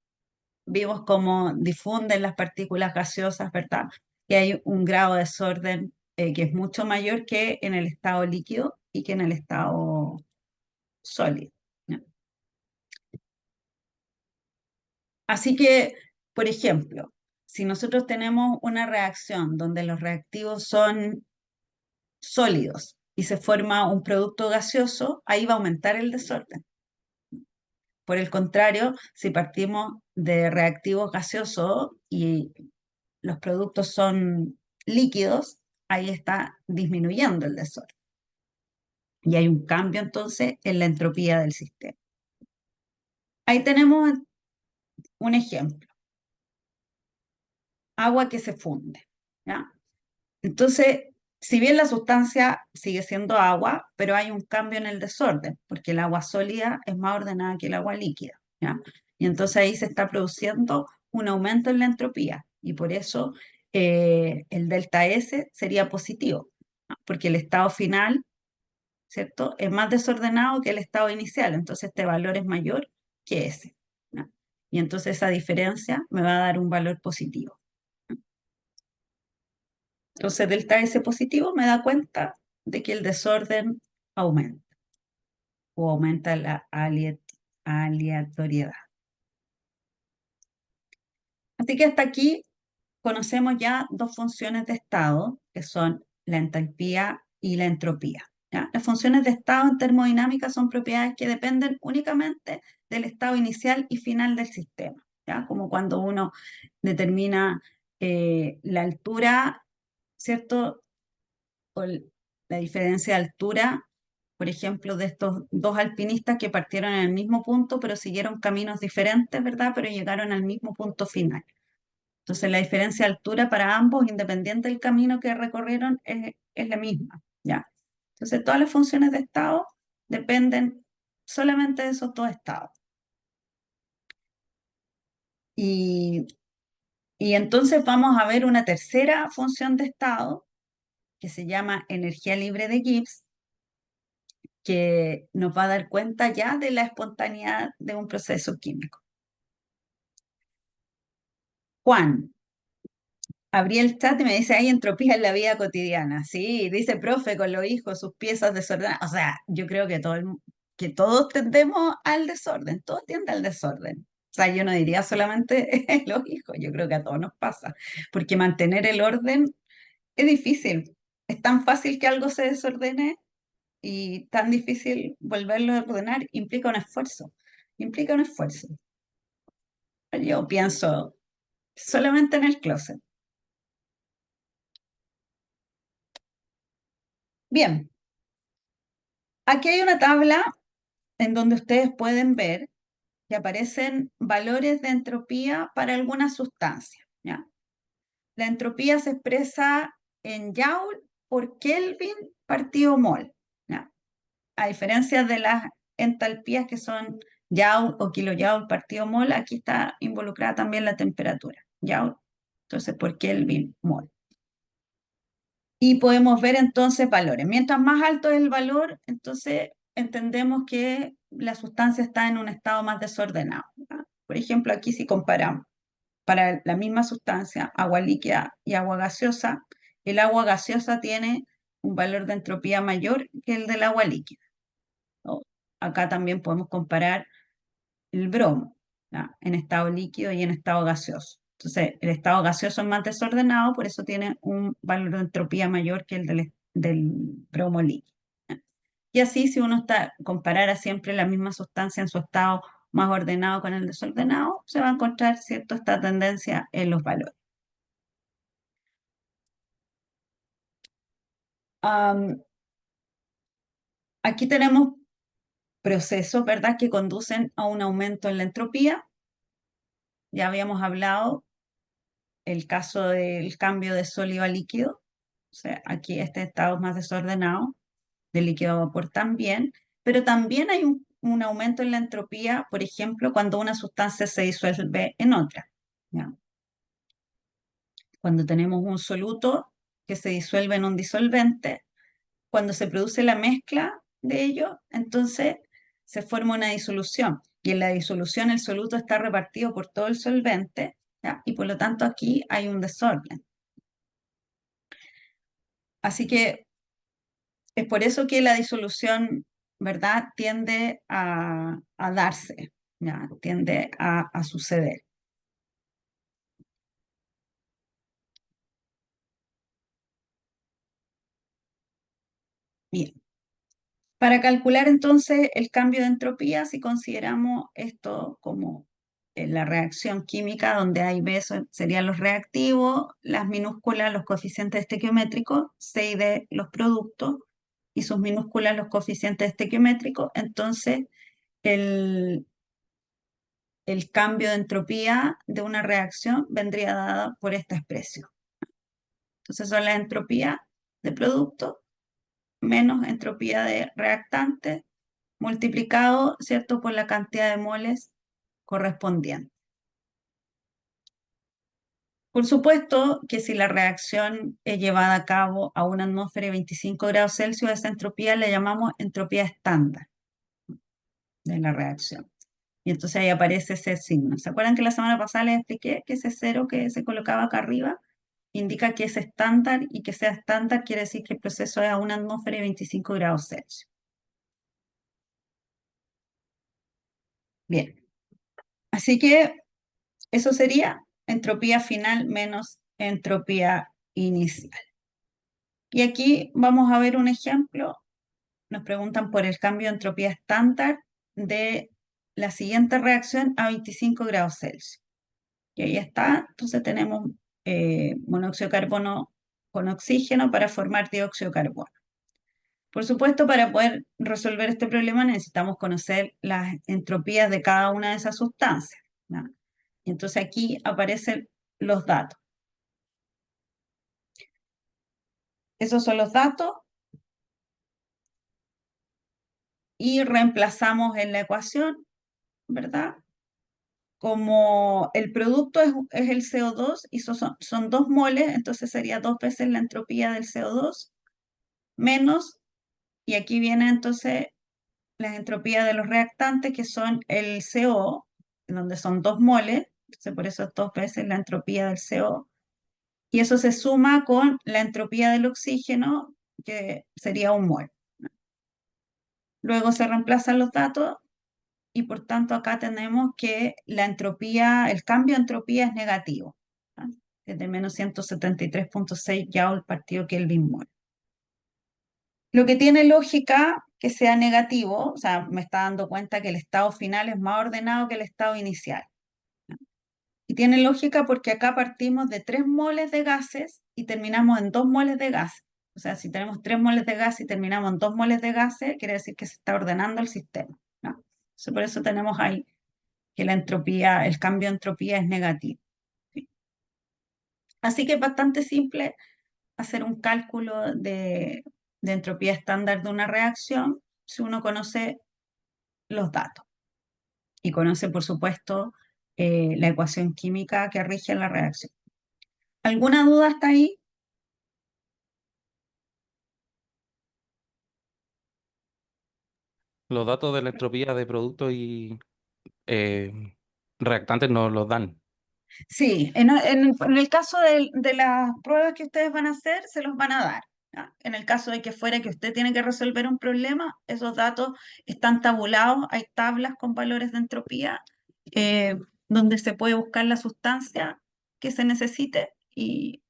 vimos cómo difunden las partículas gaseosas, ¿verdad? Que hay un grado de desorden que es mucho mayor que en el estado líquido y que en el estado sólido, ¿ya? Así que, por ejemplo, si nosotros tenemos una reacción donde los reactivos son sólidos y se forma un producto gaseoso, ahí va a aumentar el desorden. Por el contrario, si partimos de reactivos gaseosos y los productos son líquidos, ahí está disminuyendo el desorden. Y hay un cambio entonces en la entropía del sistema. Ahí tenemos un ejemplo. Agua que se funde, ¿ya? Entonces, si bien la sustancia sigue siendo agua, pero hay un cambio en el desorden, porque el agua sólida es más ordenada que el agua líquida, ¿ya? Y entonces ahí se está produciendo un aumento en la entropía, y por eso el delta S sería positivo, ¿no? Porque el estado final, ¿cierto?, es más desordenado que el estado inicial, entonces este valor es mayor que ese, ¿no? Y entonces esa diferencia me va a dar un valor positivo. Entonces, delta S positivo me da cuenta de que el desorden aumenta o aumenta la aleatoriedad. Así que hasta aquí conocemos ya dos funciones de estado, que son la entalpía y la entropía, ¿ya? Las funciones de estado en termodinámica son propiedades que dependen únicamente del estado inicial y final del sistema, ¿ya? Como cuando uno determina la altura, ¿cierto?, o la diferencia de altura, por ejemplo, de estos dos alpinistas que partieron en el mismo punto, pero siguieron caminos diferentes, ¿verdad? Pero llegaron al mismo punto final. Entonces, la diferencia de altura para ambos, independiente del camino que recorrieron, es la misma, ¿ya? Entonces, todas las funciones de estado dependen solamente de esos dos estados. Y, y entonces vamos a ver una tercera función de estado que se llama energía libre de Gibbs, que nos va a dar cuenta ya de la espontaneidad de un proceso químico. Juan, abrí el chat y me dice, hay entropía en la vida cotidiana. Sí, dice profe, con los hijos, sus piezas desordenadas. O sea, yo creo que, que todos tendemos al desorden, todos tienden al desorden. O sea, yo no diría solamente los hijos, yo creo que a todos nos pasa, porque mantener el orden es difícil. Es tan fácil que algo se desordene y tan difícil volverlo a ordenar, implica un esfuerzo. Yo pienso solamente en el closet. Bien, aquí hay una tabla en donde ustedes pueden ver que aparecen valores de entropía para algunas sustancias, ¿ya? La entropía se expresa en Joule por Kelvin partido mol, ¿ya? A diferencia de las entalpías que son Joule o kilojoule partido mol, aquí está involucrada también la temperatura, Joule, entonces por Kelvin mol. Y podemos ver entonces valores. Mientras más alto es el valor, entonces entendemos que la sustancia está en un estado más desordenado, ¿ya? Por ejemplo, aquí si comparamos para la misma sustancia, agua líquida y agua gaseosa, el agua gaseosa tiene un valor de entropía mayor que el del agua líquida, ¿no? Acá también podemos comparar el bromo, ¿ya?, en estado líquido y en estado gaseoso. Entonces, el estado gaseoso es más desordenado, por eso tiene un valor de entropía mayor que el del bromo líquido, ¿ya? Y así, si uno comparara siempre la misma sustancia en su estado más ordenado con el desordenado, se va a encontrar, ¿cierto?, esta tendencia en los valores. Aquí tenemos procesos, ¿verdad?, que conducen a un aumento en la entropía. Ya habíamos hablado el caso del cambio de sólido a líquido, o sea, aquí este estado más desordenado, de líquido a vapor también, pero también hay un aumento en la entropía, por ejemplo, cuando una sustancia se disuelve en otra. ¿Ya? Cuando tenemos un soluto que se disuelve en un disolvente, cuando se produce la mezcla de ellos, entonces se forma una disolución. Y en la disolución el soluto está repartido por todo el solvente, ¿ya? Y por lo tanto aquí hay un desorden. Así que es por eso que la disolución, ¿verdad?, tiende a darse, ¿ya? Tiende a suceder. Bien. Para calcular entonces el cambio de entropía, si consideramos esto como la reacción química, donde hay B serían los reactivos, las minúsculas, los coeficientes estequiométricos, C y D los productos, y sus minúsculas los coeficientes estequiométricos, entonces el, el cambio de entropía de una reacción vendría dado por esta expresión. Entonces son las entropías de producto menos entropía de reactante multiplicado, ¿cierto?, por la cantidad de moles correspondiente. Por supuesto que si la reacción es llevada a cabo a una atmósfera de 25 grados Celsius, esa entropía le llamamos entropía estándar de la reacción. Y entonces ahí aparece ese signo. ¿Se acuerdan que la semana pasada les expliqué que ese cero que se colocaba acá arriba indica que es estándar, y que sea estándar quiere decir que el proceso es a una atmósfera de 25 grados Celsius? Bien, así que eso sería entropía final menos entropía inicial. Y aquí vamos a ver un ejemplo. Nos preguntan por el cambio de entropía estándar de la siguiente reacción a 25 grados Celsius. Y ahí está. Entonces tenemos monóxido de carbono con oxígeno para formar dióxido de carbono. Por supuesto, para poder resolver este problema necesitamos conocer las entropías de cada una de esas sustancias, ¿no? Y entonces aquí aparecen los datos. Esos son los datos y reemplazamos en la ecuación, ¿verdad? Como el producto es el CO2 y son 2 moles, entonces sería 2 veces la entropía del CO2 menos, y aquí viene entonces las entropías de los reactantes, que son el CO, donde son 2 moles, entonces por eso es 2 veces la entropía del CO, y eso se suma con la entropía del oxígeno, que sería 1 mol. Luego se reemplazan los datos y por tanto acá tenemos que la entropía, el cambio de entropía es negativo, ¿ah? Es de menos 173.6 Joule partido Kelvin mol. Lo que tiene lógica que sea negativo, o sea, me está dando cuenta que el estado final es más ordenado que el estado inicial. Y tiene lógica porque acá partimos de 3 moles de gases y terminamos en 2 moles de gases. O sea, si tenemos 3 moles de gas y terminamos en 2 moles de gases, quiere decir que se está ordenando el sistema, ¿no? Entonces, por eso tenemos ahí que la entropía, el cambio de entropía es negativo. ¿Sí? Así que es bastante simple hacer un cálculo de entropía estándar de una reacción si uno conoce los datos y conoce, por supuesto, la ecuación química que rige la reacción. ¿Alguna duda hasta ahí? Los datos de la entropía de productos y eh, reactantes nos los dan. Sí, en el caso de las pruebas que ustedes van a hacer, se los van a dar, ¿ya? En el caso de que fuera que usted tiene que resolver un problema, esos datos están tabulados, hay tablas con valores de entropía, eh, donde se puede buscar la sustancia que se necesite y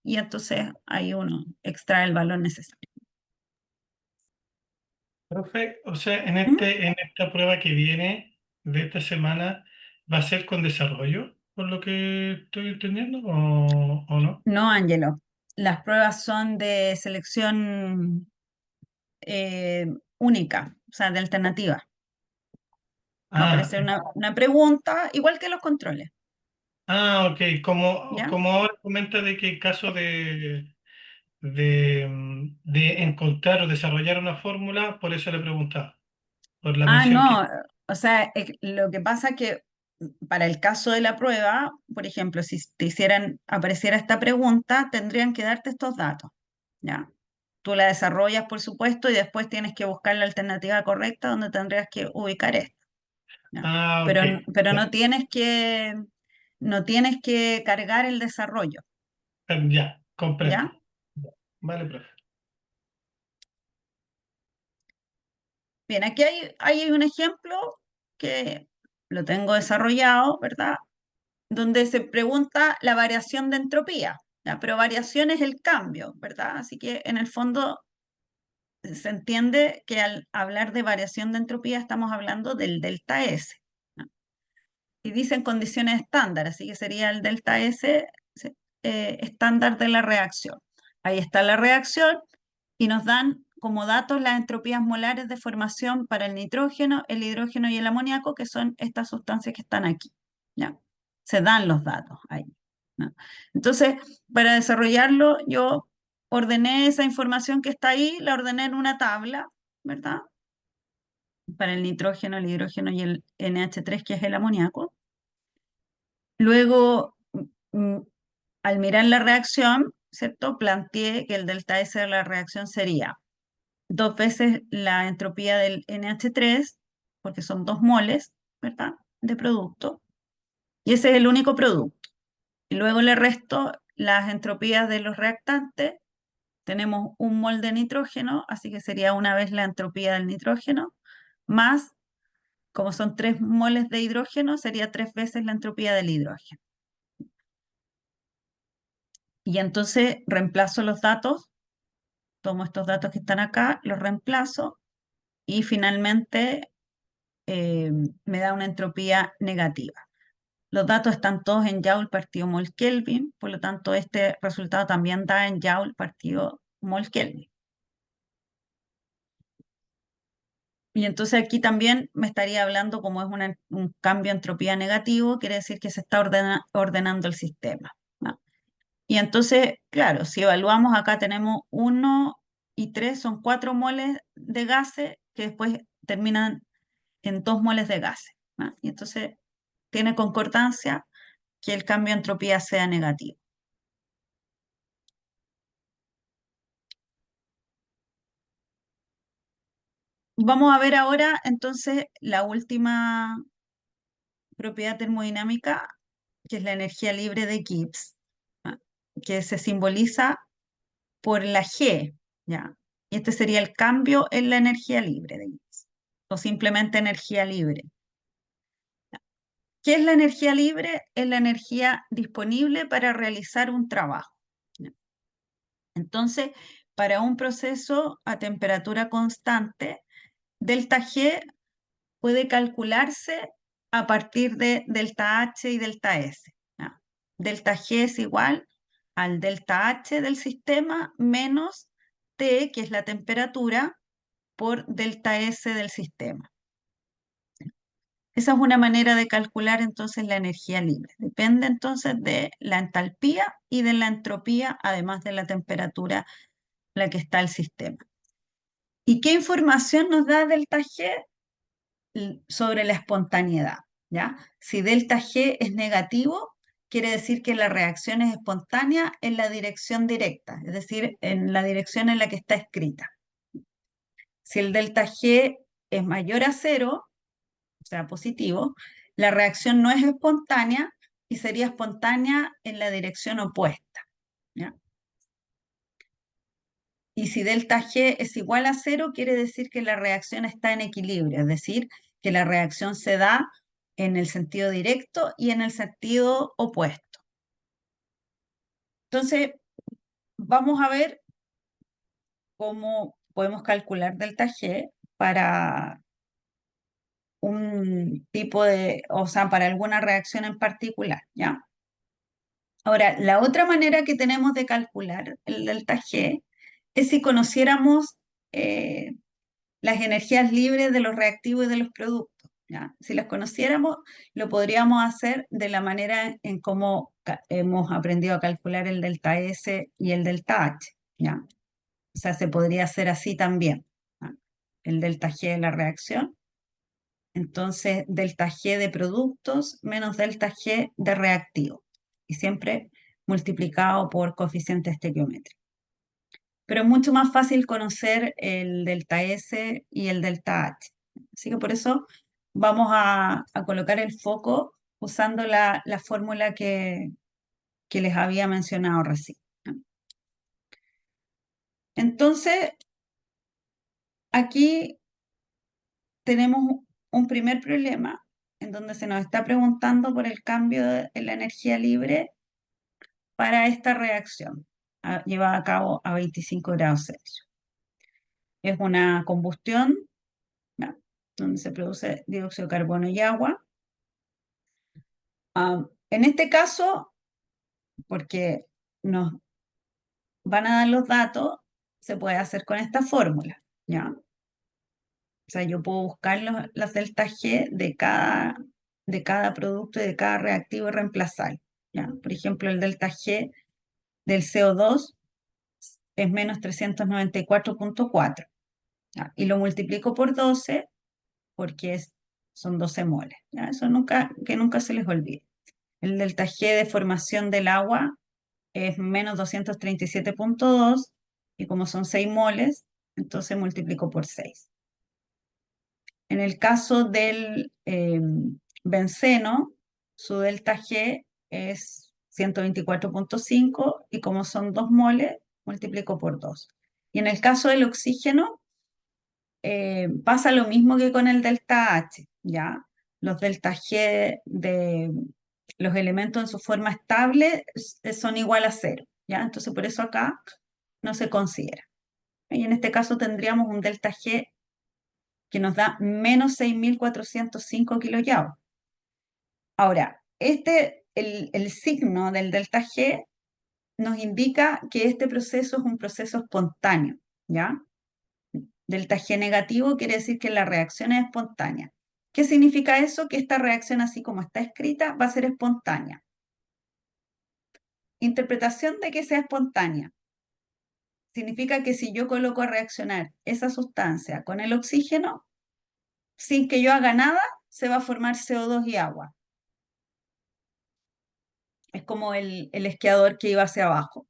entonces ahí uno extrae el valor necesario. Profe, o sea, ¿Mm? en esta prueba que viene de esta semana, ¿va a ser con desarrollo, por lo que estoy entendiendo, o no? No, Ángelo, las pruebas son de selección eh, única, o sea, de alternativa. Va a Ah, aparecer una pregunta, igual que los controles. Ok, ¿ya? como ahora comenta de que en caso de encontrar o desarrollar una fórmula, por eso le preguntaba, por la Ah, mención que... no, o sea, lo que pasa que para el caso de la prueba, por ejemplo, si te hicieran, apareciera esta pregunta, tendrían que darte estos datos, ¿ya? Tú la desarrollas, por supuesto, y después tienes que buscar la alternativa correcta donde tendrías que ubicar esto, ¿ya? Ok, Pero ya, no tienes que cargar el desarrollo, ya, comprendo. ¿ya? Vale, profe. Bien, aquí hay un ejemplo que lo tengo desarrollado, ¿verdad? Donde se pregunta la variación de entropía, ¿ya? Pero variación es el cambio, ¿verdad? Así que en el fondo se entiende que al hablar de variación de entropía estamos hablando del delta S, ¿no? Y dicen condiciones estándar, así que sería el delta S estándar de la reacción. Ahí está la reacción y nos dan como datos las entropías molares de formación para el nitrógeno, el hidrógeno y el amoníaco, que son estas sustancias que están aquí, ¿ya? Se dan los datos ahí, ¿no? Entonces, para desarrollarlo, yo ordené esa información que está ahí, la ordené en una tabla, ¿verdad? Para el nitrógeno, el hidrógeno y el NH3, que es el amoníaco. Luego, mm, al mirar la reacción, ¿cierto? Planteé que el delta S de la reacción sería 2 veces la entropía del NH3, porque son 2 moles, ¿verdad? De producto. Y ese es el único producto. Y luego le resto las entropías de los reactantes. Tenemos 1 mol de nitrógeno, así que sería 1 vez la entropía del nitrógeno, más, como son 3 moles de hidrógeno, sería 3 veces la entropía del hidrógeno. Y entonces reemplazo los datos, tomo estos datos que están acá, los reemplazo y finalmente me da una entropía negativa. Los datos están todos en Joule partido mol Kelvin, por lo tanto este resultado también da en Joule partido mol Kelvin. Y entonces aquí también me estaría hablando como es un cambio de entropía negativo, quiere decir que se está ordenando el sistema, ¿no? Y entonces, claro, si evaluamos acá tenemos 1 y 3, son 4 moles de gases que después terminan en 2 moles de gases, ¿no? Y entonces tiene concordancia que el cambio de entropía sea negativo. Vamos a ver ahora entonces la última propiedad termodinámica, que es la energía libre de Gibbs, ¿ah? Que se simboliza por la G, ¿ya? Y este sería el cambio en la energía libre de Gibbs, o simplemente energía libre. ¿Qué es la energía libre? Es la energía disponible para realizar un trabajo, ¿ya? Entonces, para un proceso a temperatura constante, delta G puede calcularse a partir de delta H y delta S, ¿ya? Delta G es igual al delta H del sistema menos T, que es la temperatura, por delta S del sistema. Esa es una manera de calcular entonces la energía libre. Depende entonces de la entalpía y de la entropía, además de la temperatura a la que está el sistema. ¿Y qué información nos da delta G? Sobre la espontaneidad, ¿ya? Si delta G es negativo, quiere decir que la reacción es espontánea en la dirección directa, es decir, en la dirección en la que está escrita. Si el delta G es mayor a 0, o sea, positivo, la reacción no es espontánea y sería espontánea en la dirección opuesta, ¿ya? Y si delta G es igual a 0, quiere decir que la reacción está en equilibrio, es decir, que la reacción se da en el sentido directo y en el sentido opuesto. Entonces, vamos a ver cómo podemos calcular delta G para un tipo de, o sea, para alguna reacción en particular, ¿ya? Ahora, la otra manera que tenemos de calcular el delta G es si conociéramos las energías libres de los reactivos y de los productos. ¿ya? Si las conociéramos, lo podríamos hacer de la manera en cómo hemos aprendido a calcular el delta S y el delta H, ¿ya? O sea, se podría hacer así también, ¿ya? El delta G de la reacción. Entonces, delta G de productos menos delta G de reactivo. Y siempre multiplicado por coeficiente estequiométrico. Pero es mucho más fácil conocer el delta S y el delta H. Así que por eso vamos a colocar el foco usando la fórmula que les había mencionado recién. Entonces, aquí tenemos un primer problema en donde se nos está preguntando por el cambio en la energía libre para esta reacción llevada a cabo a 25 grados Celsius. Es una combustión, ¿no?, donde se produce dióxido de carbono y agua. En este caso, porque nos van a dar los datos, se puede hacer con esta fórmula, ¿ya? O sea, yo puedo buscar las delta G de cada producto y de cada reactivo y reemplazar, ¿ya? Por ejemplo, el delta G del CO2 es menos 394,4, ¿ya? Y lo multiplico por 12 porque son 12 moles, ¿ya? Eso que nunca se les olvide. El delta G de formación del agua es menos 237,2 y como son 6 moles, entonces multiplico por 6. En el caso del benceno, su delta G es 124,5 y como son 2 moles, multiplico por 2. Y en el caso del oxígeno, pasa lo mismo que con el delta H, ¿ya? Los delta G de los elementos en su forma estable son igual a 0, ¿ya? Entonces por eso acá no se considera. Y en este caso tendríamos un delta G que nos da menos 6.405 kilojoules. Ahora, el signo del delta G nos indica que este proceso es un proceso espontáneo, ¿ya? Delta G negativo quiere decir que la reacción es espontánea. ¿Qué significa eso? Que esta reacción, así como está escrita, va a ser espontánea. Interpretación de que sea espontánea. Significa que si yo coloco a reaccionar esa sustancia con el oxígeno, sin que yo haga nada, se va a formar CO2 y agua. Es como el esquiador que iba hacia abajo.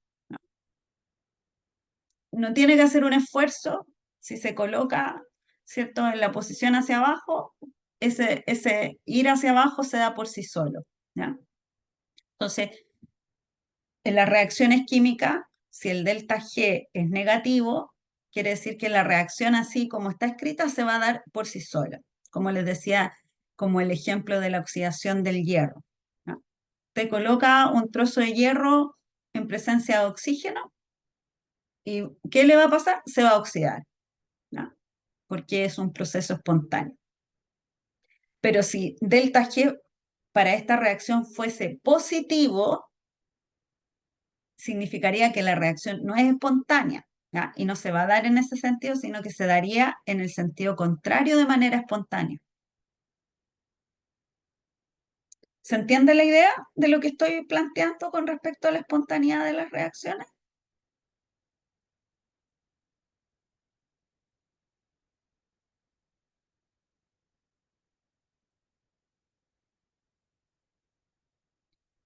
No tiene que hacer un esfuerzo. Si se coloca, ¿cierto?, en la posición hacia abajo, ese ir hacia abajo se da por sí solo, ¿ya? Entonces, en las reacciones químicas, si el delta G es negativo, quiere decir que la reacción así como está escrita se va a dar por sí sola. Como les decía, como el ejemplo de la oxidación del hierro, ¿ya? Te coloca un trozo de hierro en presencia de oxígeno y ¿qué le va a pasar? Se va a oxidar, ¿ya? Porque es un proceso espontáneo. Pero si delta G para esta reacción fuese positivo, significaría que la reacción no es espontánea, ¿ya? Y no se va a dar en ese sentido, sino que se daría en el sentido contrario de manera espontánea. ¿Se entiende la idea de lo que estoy planteando con respecto a la espontaneidad de las reacciones?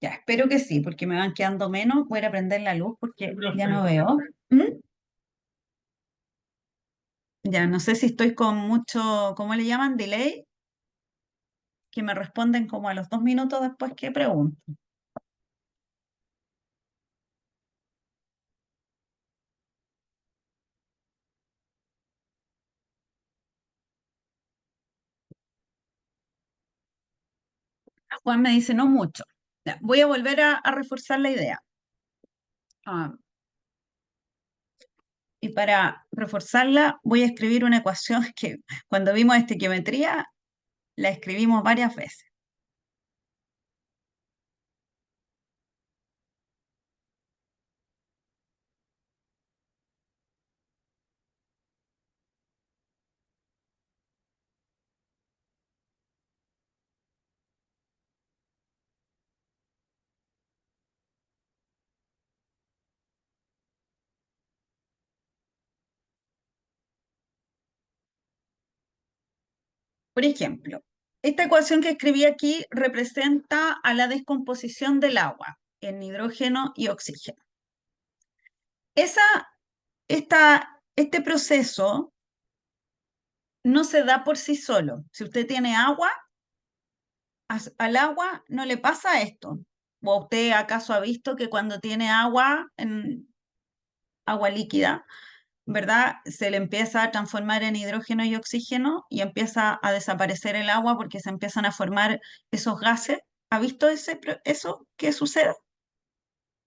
Ya, espero que sí, porque me van quedando menos. Voy a ir a prender la luz Sí, porque ya profe. no veo. ¿Mm? Ya, no sé si estoy con mucho, ¿cómo le llaman? Delay, que me responden como a los 2 minutos después que pregunto. Juan me dice no mucho. Ya, voy a volver a reforzar la idea. Ah, y para reforzarla voy a escribir una ecuación que cuando vimos estequiometría la escribimos varias veces. Por ejemplo, esta ecuación que escribí aquí representa a la descomposición del agua en hidrógeno y oxígeno. Este proceso no se da por sí solo. Si usted tiene agua, al agua no le pasa esto. ¿O usted acaso ha visto que cuando tiene agua, agua líquida, ¿verdad? Se le empieza a transformar en hidrógeno y oxígeno y empieza a desaparecer el agua porque se empiezan a formar esos gases. ¿Ha visto eso que sucede?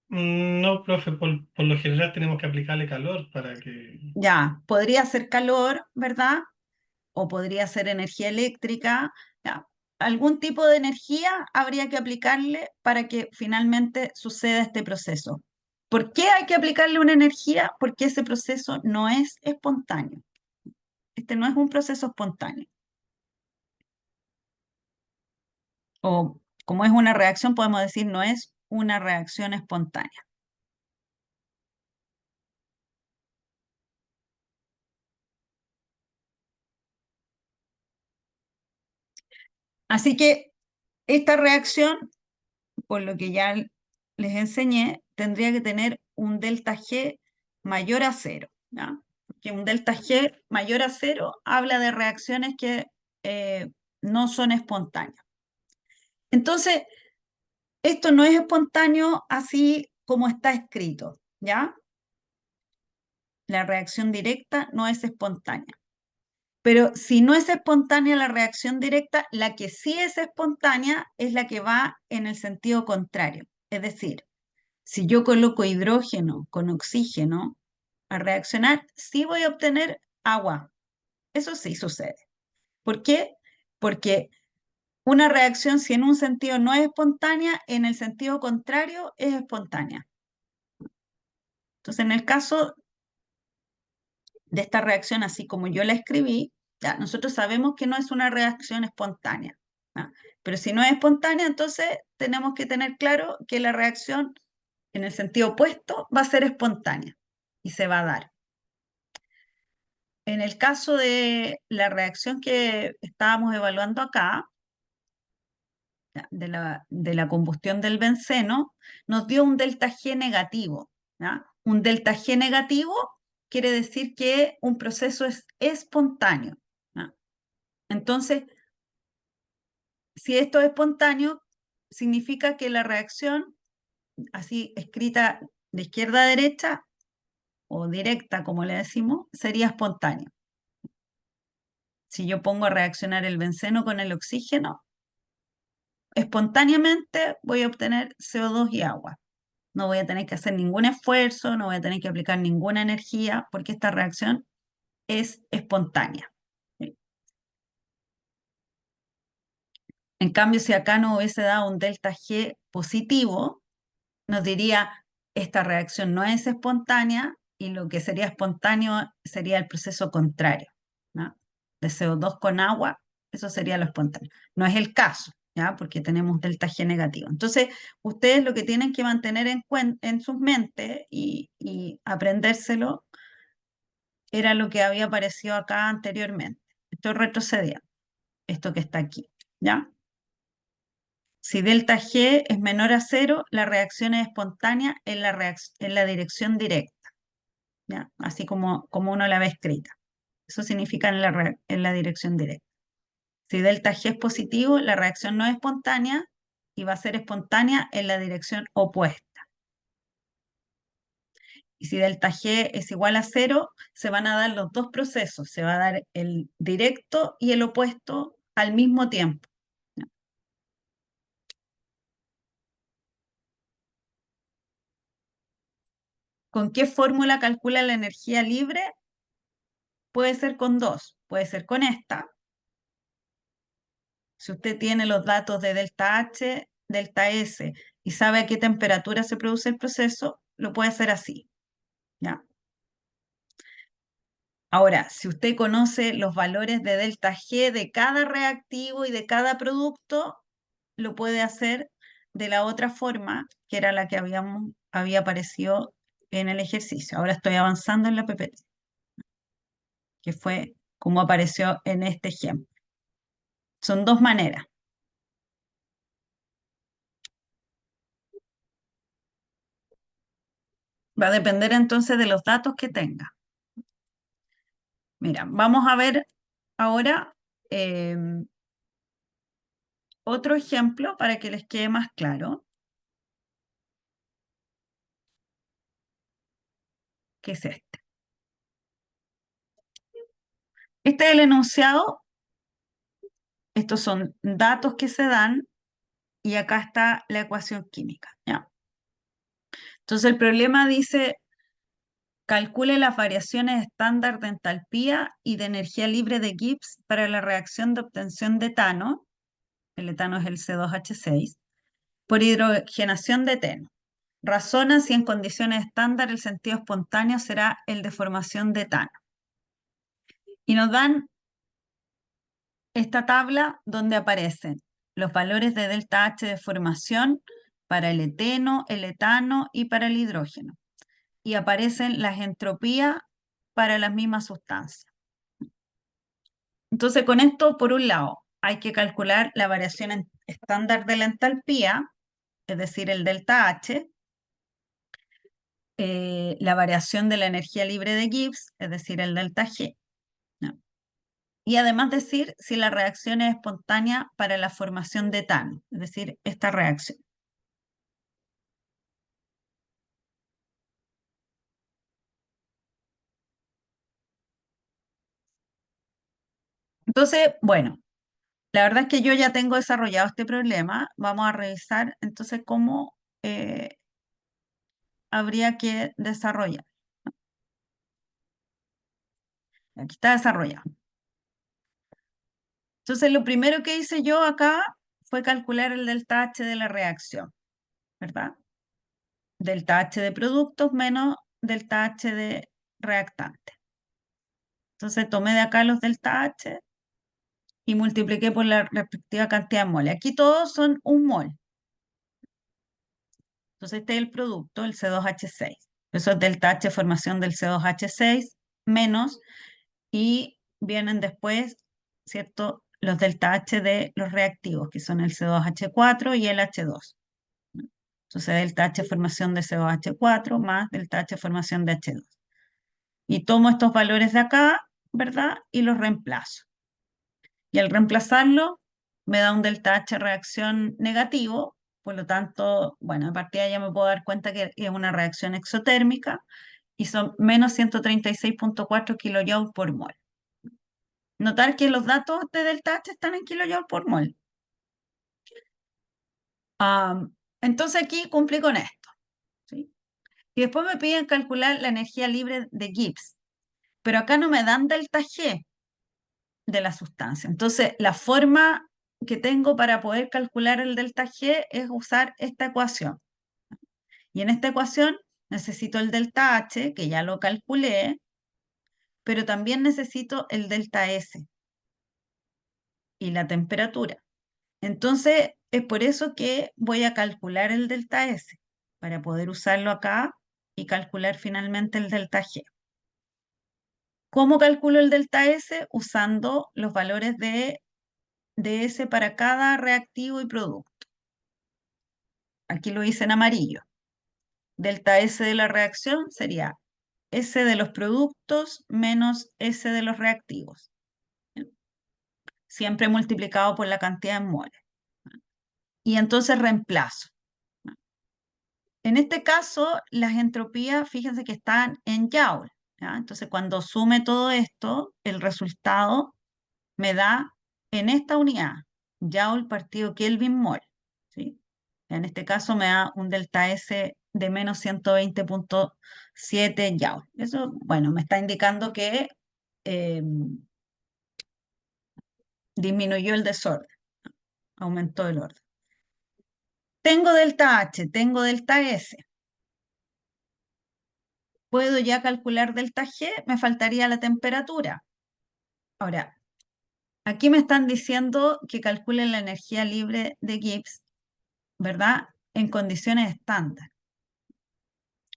No, profe, por lo general tenemos que aplicarle calor para que... Ya, podría ser calor, ¿verdad? O podría ser energía eléctrica. Ya, algún tipo de energía habría que aplicarle para que finalmente suceda este proceso. ¿Por qué hay que aplicarle una energía? Porque ese proceso no es espontáneo. Este no es un proceso espontáneo. O como es una reacción, podemos decir no es una reacción espontánea. Así que esta reacción, por lo que ya les enseñé, tendría que tener un delta G mayor a cero, ¿ya? Porque un delta G mayor a cero habla de reacciones que no son espontáneas. Entonces, esto no es espontáneo así como está escrito, ¿ya? La reacción directa no es espontánea. Pero si no es espontánea la reacción directa, la que sí es espontánea es la que va en el sentido contrario. Es decir, si yo coloco hidrógeno con oxígeno a reaccionar, sí voy a obtener agua. Eso sí sucede. ¿Por qué? Porque una reacción, si en un sentido no es espontánea, en el sentido contrario es espontánea. Entonces, en el caso de esta reacción, así como yo la escribí, ya, nosotros sabemos que no es una reacción espontánea, ¿ya? Pero si no es espontánea, entonces tenemos que tener claro que la reacción en el sentido opuesto va a ser espontánea y se va a dar. En el caso de la reacción que estábamos evaluando acá, ya, de la combustión del benceno, nos dio un delta G negativo, ¿ya? Un delta G negativo quiere decir que un proceso es espontáneo, ¿ya? Entonces, si esto es espontáneo, significa que la reacción, así escrita de izquierda a derecha o directa, como le decimos, sería espontánea. Si yo pongo a reaccionar el benceno con el oxígeno, espontáneamente voy a obtener CO2 y agua. No voy a tener que hacer ningún esfuerzo, no voy a tener que aplicar ninguna energía, porque esta reacción es espontánea. En cambio, si acá no hubiese dado un delta G positivo, nos diría, esta reacción no es espontánea y lo que sería espontáneo sería el proceso contrario, ¿no? De CO2 con agua, eso sería lo espontáneo. No es el caso, ¿ya? Porque tenemos delta G negativo. Entonces, ustedes lo que tienen que mantener en sus mentes y aprendérselo era lo que había aparecido acá anteriormente. Estoy retrocediendo, esto que está aquí, ¿ya? Si delta G es menor a cero, la reacción es espontánea en la dirección directa, ¿ya? Así como uno la ve escrita. Eso significa en la dirección directa. Si delta G es positivo, la reacción no es espontánea y va a ser espontánea en la dirección opuesta. Y si delta G es igual a cero, se van a dar los dos procesos. Se va a dar el directo y el opuesto al mismo tiempo. ¿Con qué fórmula calcula la energía libre? Puede ser con dos, puede ser con esta. Si usted tiene los datos de delta H, delta S y sabe a qué temperatura se produce el proceso, lo puede hacer así, ¿ya? Ahora, si usted conoce los valores de delta G de cada reactivo y de cada producto, lo puede hacer de la otra forma, que era la que había aparecido en el ejercicio. Ahora estoy avanzando en la PPT, que fue como apareció en este ejemplo. Son dos maneras. Va a depender entonces de los datos que tenga. Mira, vamos a ver ahora otro ejemplo para que les quede más claro, que es este. Este es el enunciado, estos son datos que se dan y acá está la ecuación química, ¿ya? Entonces el problema dice, calcule las variaciones estándar de entalpía y de energía libre de Gibbs para la reacción de obtención de etano, el etano es el C2H6, por hidrogenación de eteno. Razona si en condiciones estándar el sentido espontáneo será el de formación de etano. Y nos dan esta tabla donde aparecen los valores de delta H de formación para el eteno, el etano y para el hidrógeno. Y aparecen las entropías para las mismas sustancias. Entonces, con esto, por un lado, hay que calcular la variación estándar de la entalpía, es decir, el delta H, la variación de la energía libre de Gibbs, es decir, el delta G. ¿No? Y además decir si la reacción es espontánea para la formación de etano, es decir, esta reacción. Entonces, bueno, la verdad es que yo ya tengo desarrollado este problema. Vamos a revisar entonces cómo habría que desarrollar. Aquí está desarrollado. Entonces, lo primero que hice yo acá fue calcular el delta H de la reacción, ¿verdad? Delta H de productos menos delta H de reactante. Entonces, tomé de acá los delta H y multipliqué por la respectiva cantidad de mol. Aquí todos son un mol. Entonces, este es el producto, el C2H6. Eso es delta H formación del C2H6 menos, y vienen después, ¿cierto? Los delta H de los reactivos, que son el C2H4 y el H2. Entonces, delta H formación de CO2H4 más delta H formación de H2. Y tomo estos valores de acá, ¿verdad? Y los reemplazo. Y al reemplazarlo, me da un delta H reacción negativo. Por lo tanto, bueno, a partir de ahí ya me puedo dar cuenta que es una reacción exotérmica y son menos 136.4 kJ por mol. Notar que los datos de delta H están en kJ por mol. Entonces aquí cumplí con esto, ¿sí? Y después me piden calcular la energía libre de Gibbs, pero acá no me dan delta G de la sustancia. Entonces, la forma que tengo para poder calcular el delta G es usar esta ecuación. Y en esta ecuación necesito el delta H, que ya lo calculé, pero también necesito el delta S y la temperatura. Entonces, es por eso que voy a calcular el delta S, para poder usarlo acá y calcular finalmente el delta G. ¿Cómo calculo el delta S? Usando los valores de S para cada reactivo y producto. Aquí lo hice en amarillo. Delta S de la reacción sería S de los productos menos S de los reactivos, siempre multiplicado por la cantidad en moles. Y entonces reemplazo. En este caso, las entropías, fíjense que están en Joule, ¿ya? Entonces, cuando sume todo esto, el resultado me da en esta unidad, Joule partido Kelvin mol, ¿sí? En este caso me da un delta S de menos 120.7 Joule. Eso, bueno, me está indicando que disminuyó el desorden, aumentó el orden. Tengo delta H, tengo delta S. Puedo ya calcular delta G, me faltaría la temperatura. Ahora, aquí me están diciendo que calculen la energía libre de Gibbs, ¿verdad? En condiciones estándar.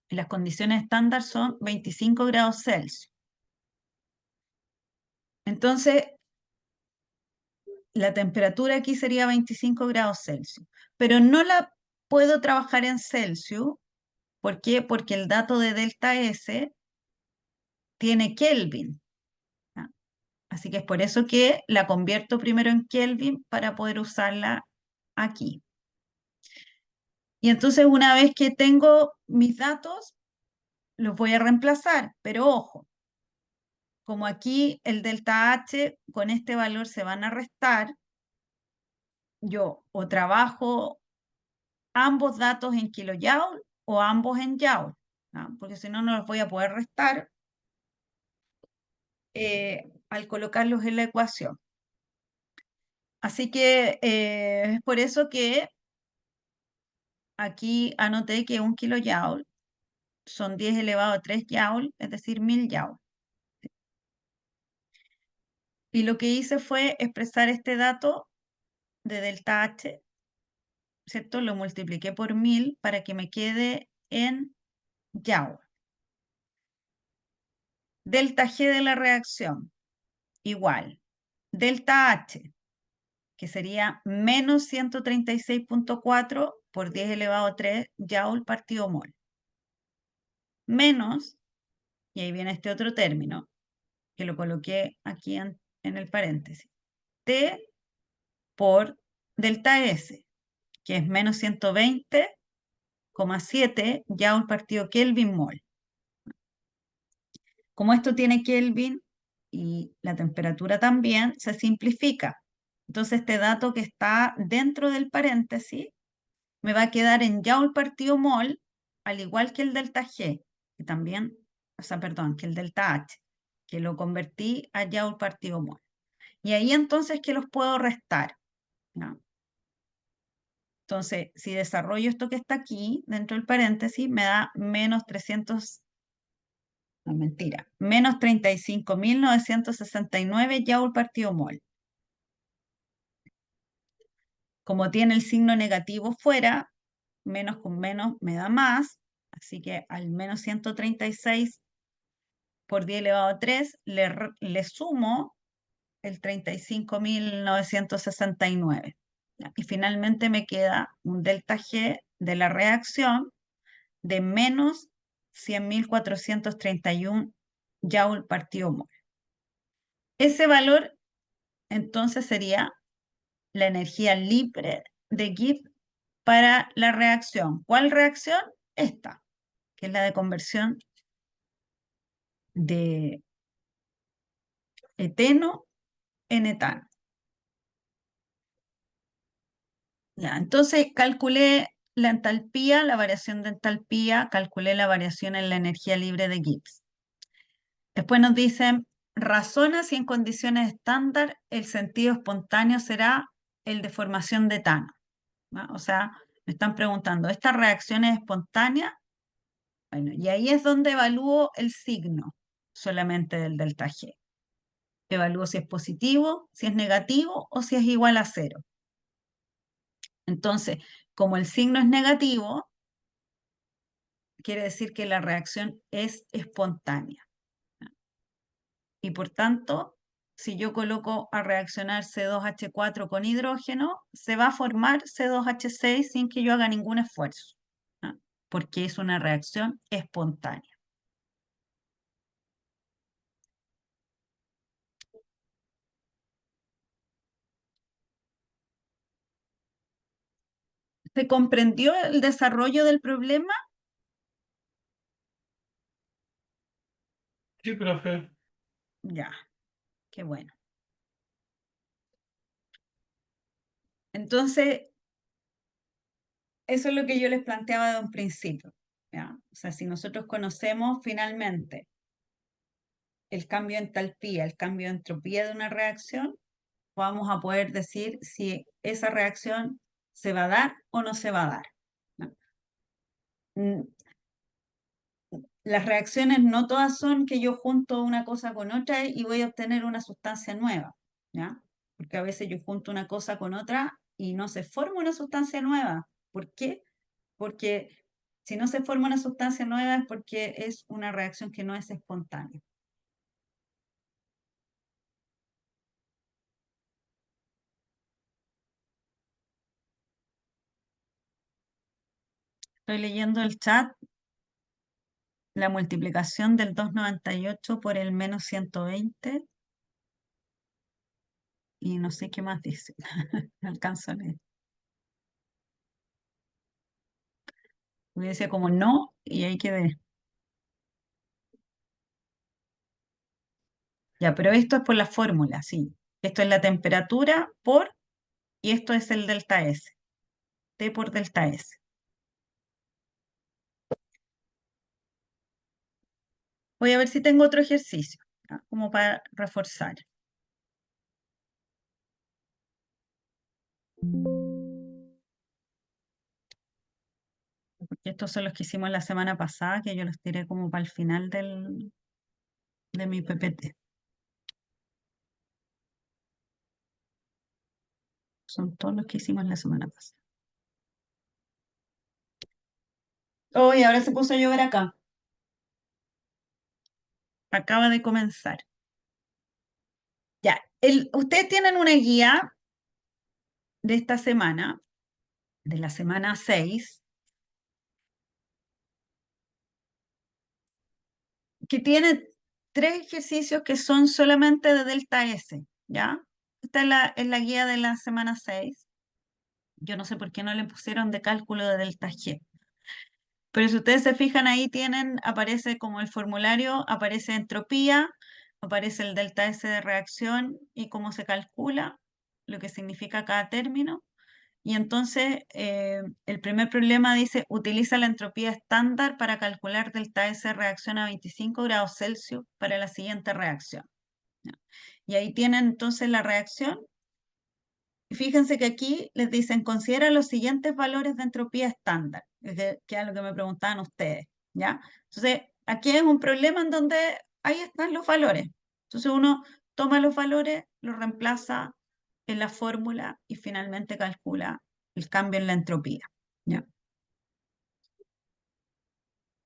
Y las condiciones estándar son 25 grados Celsius. Entonces, la temperatura aquí sería 25 grados Celsius, pero no la puedo trabajar en Celsius. ¿Por qué? Porque el dato de delta S tiene Kelvin. ¿Ya? Así que es por eso que la convierto primero en Kelvin para poder usarla aquí. Y entonces una vez que tengo mis datos, los voy a reemplazar, pero ojo, como aquí el delta H con este valor se van a restar, yo o trabajo ambos datos en kilojoule o ambos en joule, ¿no? Porque si no, no los voy a poder restar al colocarlos en la ecuación. Así que es por eso que aquí anoté que 1 kilojoule son 10 elevado a 3 joule, es decir, 1000 joule. Y lo que hice fue expresar este dato de delta H, ¿cierto? Lo multipliqué por 1000 para que me quede en joule. Delta G de la reacción, igual. Delta H, que sería menos 136.4 por 10 elevado a 3 joule partido mol. Menos, y ahí viene este otro término, que lo coloqué aquí en el paréntesis, T por delta S, que es menos 120,7 joule partido Kelvin mol. Como esto tiene Kelvin y la temperatura también, se simplifica. Entonces este dato que está dentro del paréntesis me va a quedar en joule partido mol, al igual que el delta G, que también, o sea, perdón, que el delta H, que lo convertí a joule partido mol. Y ahí entonces que los puedo restar, ¿no? Entonces, si desarrollo esto que está aquí, dentro del paréntesis, me da menos 300, no, mentira, menos 35.969 joule partido mol. Como tiene el signo negativo fuera, menos con menos me da más, así que al menos 136 por 10 elevado a 3 le sumo el 35.969. Y finalmente me queda un delta G de la reacción de menos 100.431 joule partido mol. Ese valor entonces sería la energía libre de Gibbs para la reacción. ¿Cuál reacción? Esta, que es la de conversión de eteno en etano. Ya, entonces calculé la entalpía, la variación de entalpía, calculé la variación en la energía libre de Gibbs. Después nos dicen, razona si en condiciones estándar el sentido espontáneo será el de formación de etano, ¿no? O sea, me están preguntando, ¿esta reacción es espontánea? Bueno, y ahí es donde evalúo el signo solamente del delta G. Evalúo si es positivo, si es negativo o si es igual a 0. Entonces, como el signo es negativo, quiere decir que la reacción es espontánea. Y por tanto, si yo coloco a reaccionar C2H4 con hidrógeno, se va a formar C2H6 sin que yo haga ningún esfuerzo, ¿no? Porque es una reacción espontánea. ¿Se comprendió el desarrollo del problema? Sí, profe. Ya, qué bueno. Entonces, eso es lo que yo les planteaba de un principio, ¿ya? O sea, si nosotros conocemos finalmente el cambio de entalpía, el cambio de entropía de una reacción, vamos a poder decir si esa reacción se va a dar o no se va a dar, ¿no? Las reacciones no todas son que yo junto una cosa con otra y voy a obtener una sustancia nueva, ¿ya? Porque a veces yo junto una cosa con otra y no se forma una sustancia nueva. ¿Por qué? Porque si no se forma una sustancia nueva es porque es una reacción que no es espontánea. Estoy leyendo el chat. La multiplicación del 298 por el menos 120. Y no sé qué más dice. No alcanzo a leer. Porque decía como no, y ahí quedé. Ya, pero esto es por la fórmula, sí. Esto es la temperatura por, y esto es el delta S. T por delta S. Voy a ver si tengo otro ejercicio, ¿ya? Como para reforzar. Porque estos son los que hicimos la semana pasada, que yo los tiré como para el final de mi PPT. Son todos los que hicimos la semana pasada. Oh, y ahora se puso a llover acá. Acaba de comenzar. Ya, ustedes tienen una guía de esta semana, de la semana 6, que tiene 3 ejercicios que son solamente de delta S, ¿ya? Esta es la guía de la semana 6. Yo no sé por qué no le pusieron de cálculo de delta G. Pero si ustedes se fijan ahí aparece como el formulario, aparece entropía, aparece el delta S de reacción y cómo se calcula, lo que significa cada término. Y entonces el primer problema dice, utiliza la entropía estándar para calcular delta S de reacción a 25 grados Celsius para la siguiente reacción. ¿Ya? Y ahí tienen entonces la reacción. Y fíjense que aquí les dicen, considera los siguientes valores de entropía estándar, que es lo que me preguntaban ustedes, ¿ya? Entonces, aquí es un problema en donde ahí están los valores. Entonces uno toma los valores, los reemplaza en la fórmula y finalmente calcula el cambio en la entropía, ¿ya?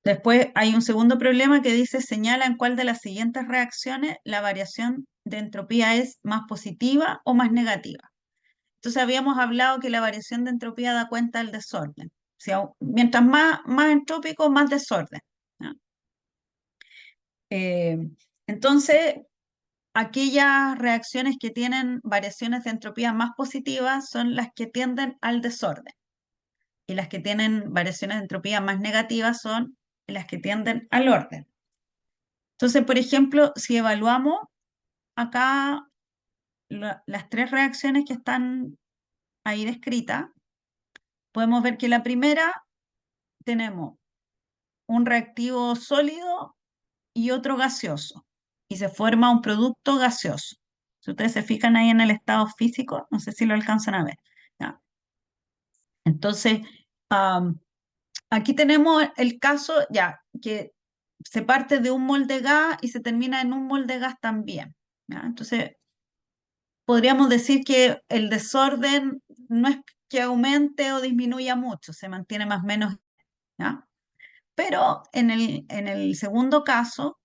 Después hay un segundo problema que dice, señala en cuál de las siguientes reacciones la variación de entropía es más positiva o más negativa. Entonces habíamos hablado que la variación de entropía da cuenta del desorden. O sea, mientras más entrópico, más desorden, ¿ya? Eh, entonces, aquellas reacciones que tienen variaciones de entropía más positivas son las que tienden al desorden. Y las que tienen variaciones de entropía más negativas son las que tienden al orden. Entonces, por ejemplo, si evaluamos acá las 3 reacciones que están ahí descritas, podemos ver que la primera tenemos un reactivo sólido y otro gaseoso, y se forma un producto gaseoso. Si ustedes se fijan ahí en el estado físico, no sé si lo alcanzan a ver, ¿ya? Entonces, aquí tenemos el caso, ya, que se parte de un mol de gas y se termina en un mol de gas también, ¿ya? Entonces, podríamos decir que el desorden no es que aumente o disminuya mucho, se mantiene más o menos, ¿ya? Pero en el segundo caso,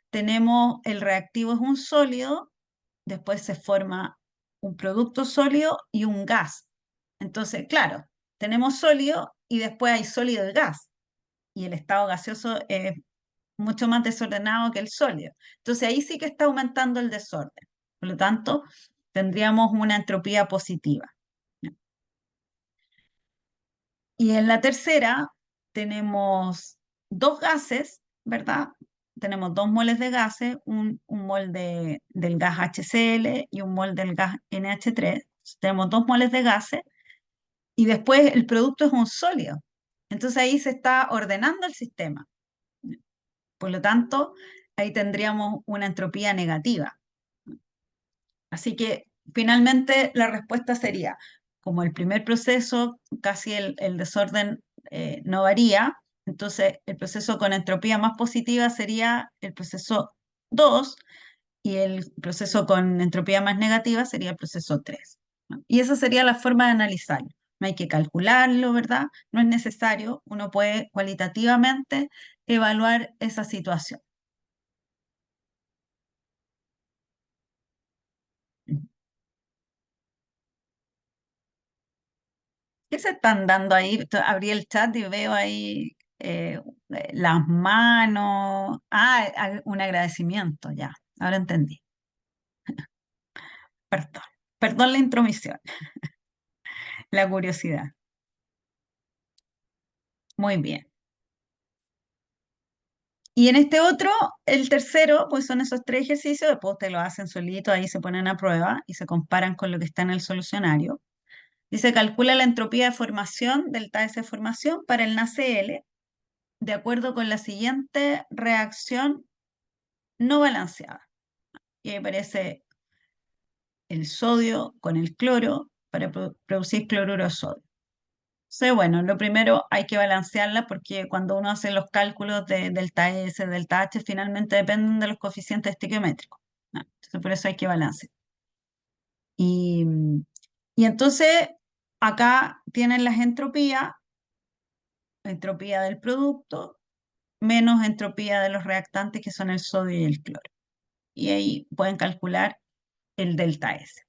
tenemos el reactivo es un sólido, después se forma un producto sólido y un gas. Entonces, claro, tenemos sólido y después hay sólido y gas. Y el estado gaseoso es mucho más desordenado que el sólido. Entonces ahí sí que está aumentando el desorden. Por lo tanto, tendríamos una entropía positiva. Y en la tercera tenemos 2 gases, ¿verdad? Tenemos 2 moles de gases, un mol del gas HCl y un mol del gas NH3. Tenemos 2 moles de gases y después el producto es un sólido. Entonces ahí se está ordenando el sistema. Por lo tanto, ahí tendríamos una entropía negativa. Así que finalmente la respuesta sería, como el primer proceso, casi el desorden no varía, entonces el proceso con entropía más positiva sería el proceso 2 y el proceso con entropía más negativa sería el proceso 3, ¿no? Y esa sería la forma de analizarlo. No hay que calcularlo, ¿verdad? No es necesario, uno puede cualitativamente evaluar esa situación. ¿Qué se están dando ahí? Abrí el chat y veo ahí las manos. Un agradecimiento, ya. Ahora entendí. Perdón. Perdón la intromisión, la curiosidad. Muy bien. Y en este otro, el tercero, pues son esos 3 ejercicios, después ustedes lo hacen solito, ahí se ponen a prueba y se comparan con lo que está en el solucionario. Dice, calcula la entropía de formación del TAS de formación para el NaCl de acuerdo con la siguiente reacción no balanceada. Y ahí aparece el sodio con el cloro para producir cloruro de sodio. Entonces, bueno, lo primero hay que balancearla porque cuando uno hace los cálculos de delta S, delta H, finalmente dependen de los coeficientes estequiométricos, ¿no? Entonces, por eso hay que balancear. Y, y entonces, acá tienen las entropías, entropía del producto, menos entropía de los reactantes que son el sodio y el cloro. Y ahí pueden calcular el delta S.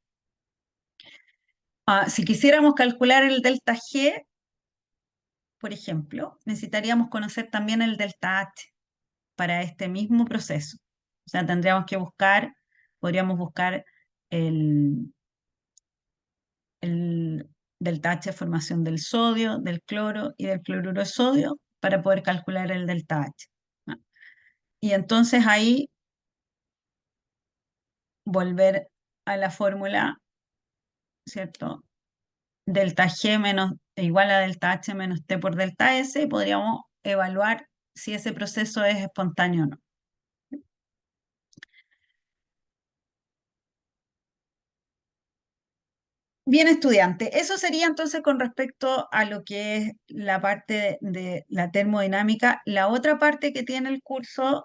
Si quisiéramos calcular el delta G, por ejemplo, necesitaríamos conocer también el delta H para este mismo proceso. O sea, podríamos buscar el delta H de formación del sodio, del cloro y del cloruro de sodio para poder calcular el delta H, ¿no? Y entonces ahí volver a la fórmula, ¿cierto? Delta G menos, igual a delta H menos T por delta S, y podríamos evaluar si ese proceso es espontáneo o no. Bien, estudiante. Eso sería entonces con respecto a lo que es la parte de la termodinámica. La otra parte que tiene el curso,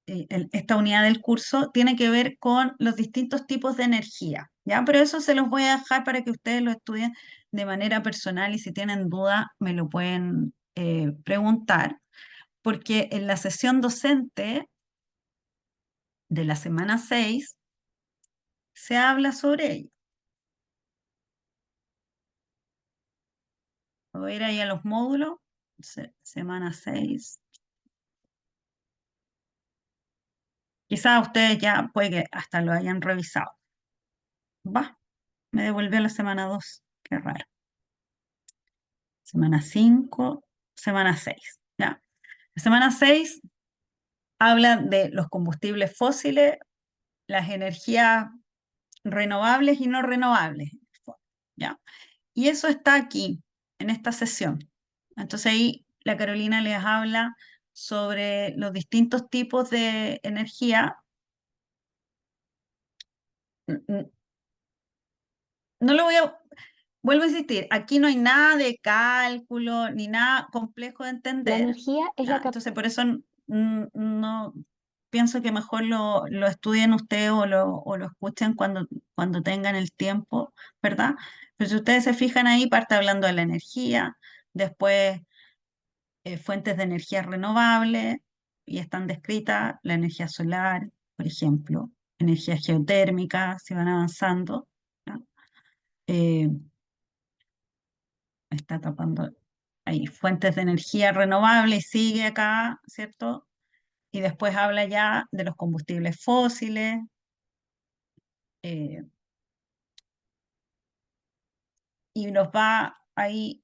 esta unidad del curso, tiene que ver con los distintos tipos de energía, ¿ya? Pero eso se los voy a dejar para que ustedes lo estudien de manera personal y si tienen duda me lo pueden preguntar, porque en la sesión docente de la semana 6 se habla sobre ello. Voy a ir ahí a los módulos, semana 6. Quizás ustedes ya puede que hasta lo hayan revisado. Va, me devolvió la semana 2, qué raro. Semana 5, semana 6. ¿Ya? La semana 6 habla de los combustibles fósiles, las energías renovables y no renovables, ¿ya? Y eso está aquí, en esta sesión. Entonces ahí la Carolina les habla sobre los distintos tipos de energía. No lo voy a, vuelvo a insistir, aquí no hay nada de cálculo ni nada complejo de La entender. energía es ¿Ya? la Entonces por eso no pienso que mejor lo estudien ustedes o lo escuchen cuando tengan el tiempo, ¿verdad? Pero si ustedes se fijan ahí, parte hablando de la energía, después fuentes de energía renovable, y están descritas la energía solar, por ejemplo, energía geotérmica, si van avanzando, ¿ya? Me está tapando ahí, fuentes de energía renovable, y sigue acá, ¿cierto? Y después habla ya de los combustibles fósiles, eh, y los va ahí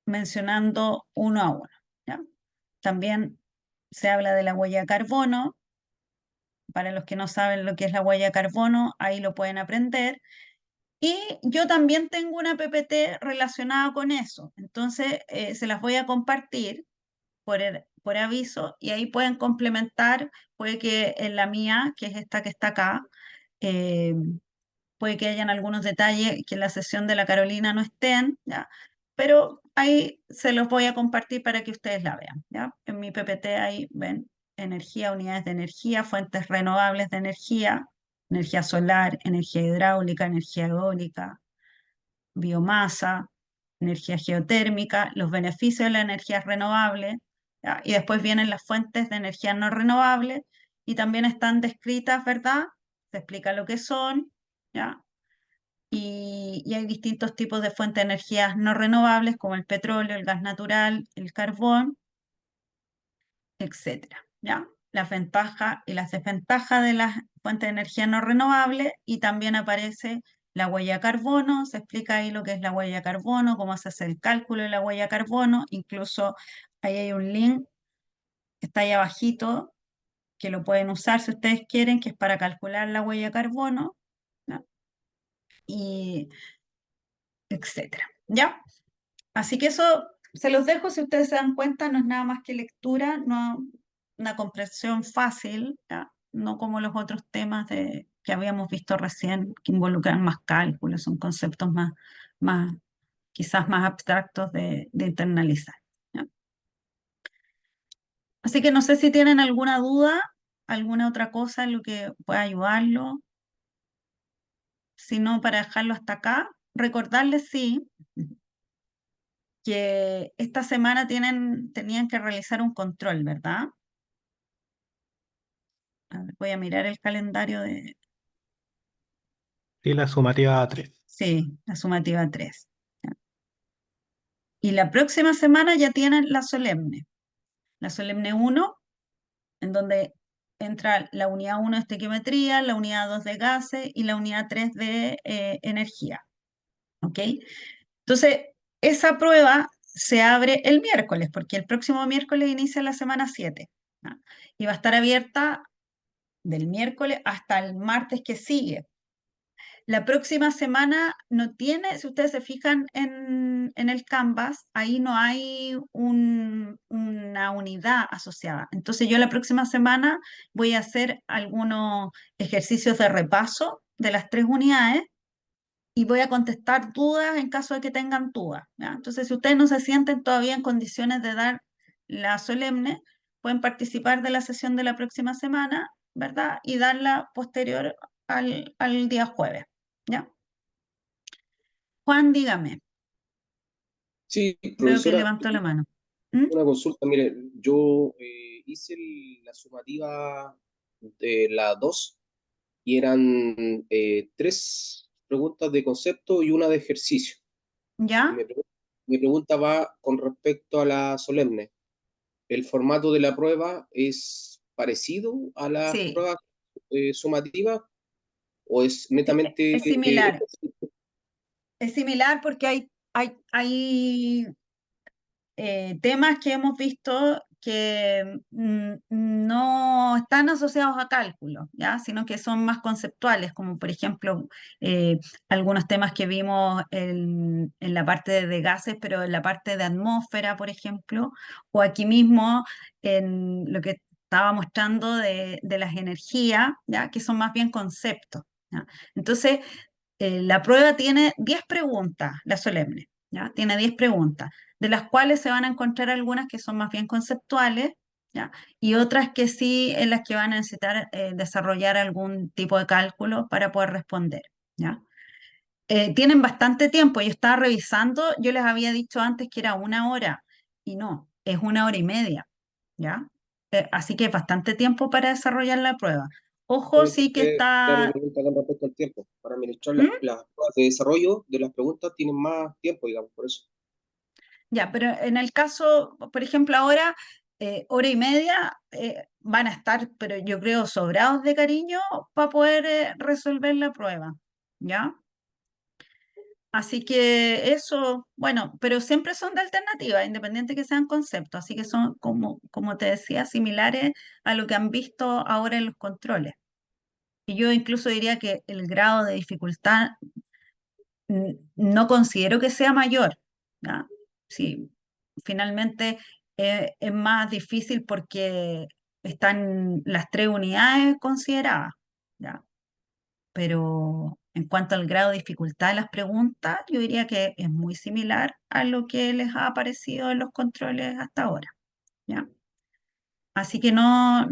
mencionando uno a uno, ¿ya? También se habla de la huella de carbono. Para los que no saben lo que es la huella de carbono, ahí lo pueden aprender. Y yo también tengo una PPT relacionada con eso. Entonces, se las voy a compartir por aviso y ahí pueden complementar. Puede que en la mía, que es esta que está acá, eh, puede que hayan algunos detalles que en la sesión de la Carolina no estén, ¿ya? Pero ahí se los voy a compartir para que ustedes la vean, ¿ya? En mi PPT ahí ven energía, unidades de energía, fuentes renovables de energía solar, energía hidráulica, energía eólica, biomasa, energía geotérmica, los beneficios de la energía renovable, ¿ya? Y después vienen las fuentes de energía no renovable y también están descritas, ¿verdad? Se explica lo que son, ¿ya? y hay distintos tipos de fuentes de energías no renovables como el petróleo, el gas natural, el carbón, etcétera, ¿ya? Las ventajas y las desventajas de las fuentes de energía no renovables, y también aparece la huella de carbono, se explica ahí lo que es la huella de carbono, cómo se hace el cálculo de la huella de carbono, incluso ahí hay un link que está ahí abajito, que lo pueden usar si ustedes quieren, que es para calcular la huella de carbono, ¿ya? Y etcétera, ¿ya? Así que eso se los dejo, si ustedes se dan cuenta, no es nada más que lectura, no una comprensión fácil, ¿ya? No como los otros temas que habíamos visto recién, que involucran más cálculos, son conceptos más quizás más abstractos de internalizar, ¿ya? Así que no sé si tienen alguna duda, alguna otra cosa en lo que pueda ayudarlo, si no, para dejarlo hasta acá. Recordarles, sí, que esta semana tenían que realizar un control, ¿verdad? A ver, voy a mirar el calendario de... Sí, la sumativa 3. Sí, la sumativa 3. Y la próxima semana ya tienen la solemne 1, en donde entra la unidad 1 de estequiometría, la unidad 2 de gases y la unidad 3 de energía. ¿Ok? Entonces, esa prueba se abre el miércoles, porque el próximo miércoles inicia la semana 7, ¿no? Y va a estar abierta del miércoles hasta el martes que sigue. La próxima semana no tiene, si ustedes se fijan en el Canvas, ahí no hay una unidad asociada. Entonces yo la próxima semana voy a hacer algunos ejercicios de repaso de las 3 unidades y voy a contestar dudas en caso de que tengan dudas, ¿ya? Entonces, si ustedes no se sienten todavía en condiciones de dar la solemne, pueden participar de la sesión de la próxima semana, ¿verdad? Y darla posterior al día jueves, ¿ya? Juan, dígame, Sí, veo que profesora, levantó la mano. ¿Mm? una consulta. Mire, yo hice la sumativa de la 2 y eran 3 preguntas de concepto y una de ejercicio. Y ¿Ya? mi pregunta va con respecto a la solemne. ¿El formato de la prueba es parecido a las Sí, pruebas sumativas o es sí, netamente es similar. Es similar porque hay temas que hemos visto que no están asociados a cálculo, ¿ya? Sino que son más conceptuales, como por ejemplo algunos temas que vimos en la parte de gases, pero en la parte de atmósfera, por ejemplo, o aquí mismo en lo que estaba mostrando de las energías, ¿ya? Que son más bien conceptos, ¿ya? Entonces, la prueba tiene 10 preguntas, la solemne, ¿ya? Tiene 10 preguntas, de las cuales se van a encontrar algunas que son más bien conceptuales, ¿ya? Y otras que sí, en las que van a necesitar desarrollar algún tipo de cálculo para poder responder, ¿ya? Tienen bastante tiempo, yo estaba revisando, yo les había dicho antes que era 1 hora, y no, es 1 hora y media, ¿ya? Así que es bastante tiempo para desarrollar la prueba. Ojo, sí que Era mi está... pregunta con respecto al tiempo. Para administrar ¿Mm? las pruebas de desarrollo de las preguntas tienen más tiempo, digamos, por eso. Ya, pero en el caso, por ejemplo, ahora, 1 hora y media, van a estar, pero yo creo, sobrados de cariño para poder resolver la prueba, ¿ya? Así que eso, bueno, pero siempre son de alternativa, independiente que sean conceptos, así que son, como te decía, similares a lo que han visto ahora en los controles. Y yo incluso diría que el grado de dificultad no considero que sea mayor, ¿ya? Sí, finalmente es más difícil porque están las 3 unidades consideradas, ¿ya? Pero en cuanto al grado de dificultad de las preguntas, yo diría que es muy similar a lo que les ha aparecido en los controles hasta ahora, ¿ya? Así que no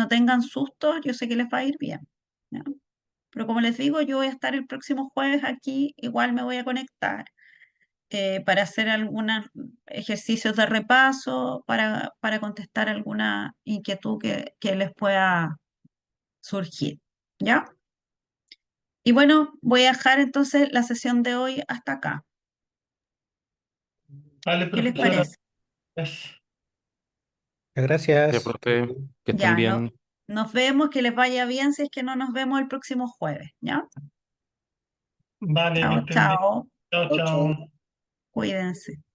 tengan susto, yo sé que les va a ir bien, ¿ya? Pero como les digo, yo voy a estar el próximo jueves aquí, igual me voy a conectar para hacer algunos ejercicios de repaso, para contestar alguna inquietud que les pueda surgir, ¿ya? Y bueno, voy a dejar entonces la sesión de hoy hasta acá. Vale, ¿Qué les profesora. parece? Gracias. Gracias. Ya, profe, que estén Ya, bien. nos vemos, que les vaya bien si es que no nos vemos el próximo jueves, ¿ya? Vale, que Chao, estén bien. chao. Chao, Chao, chao. chao. Cuídense.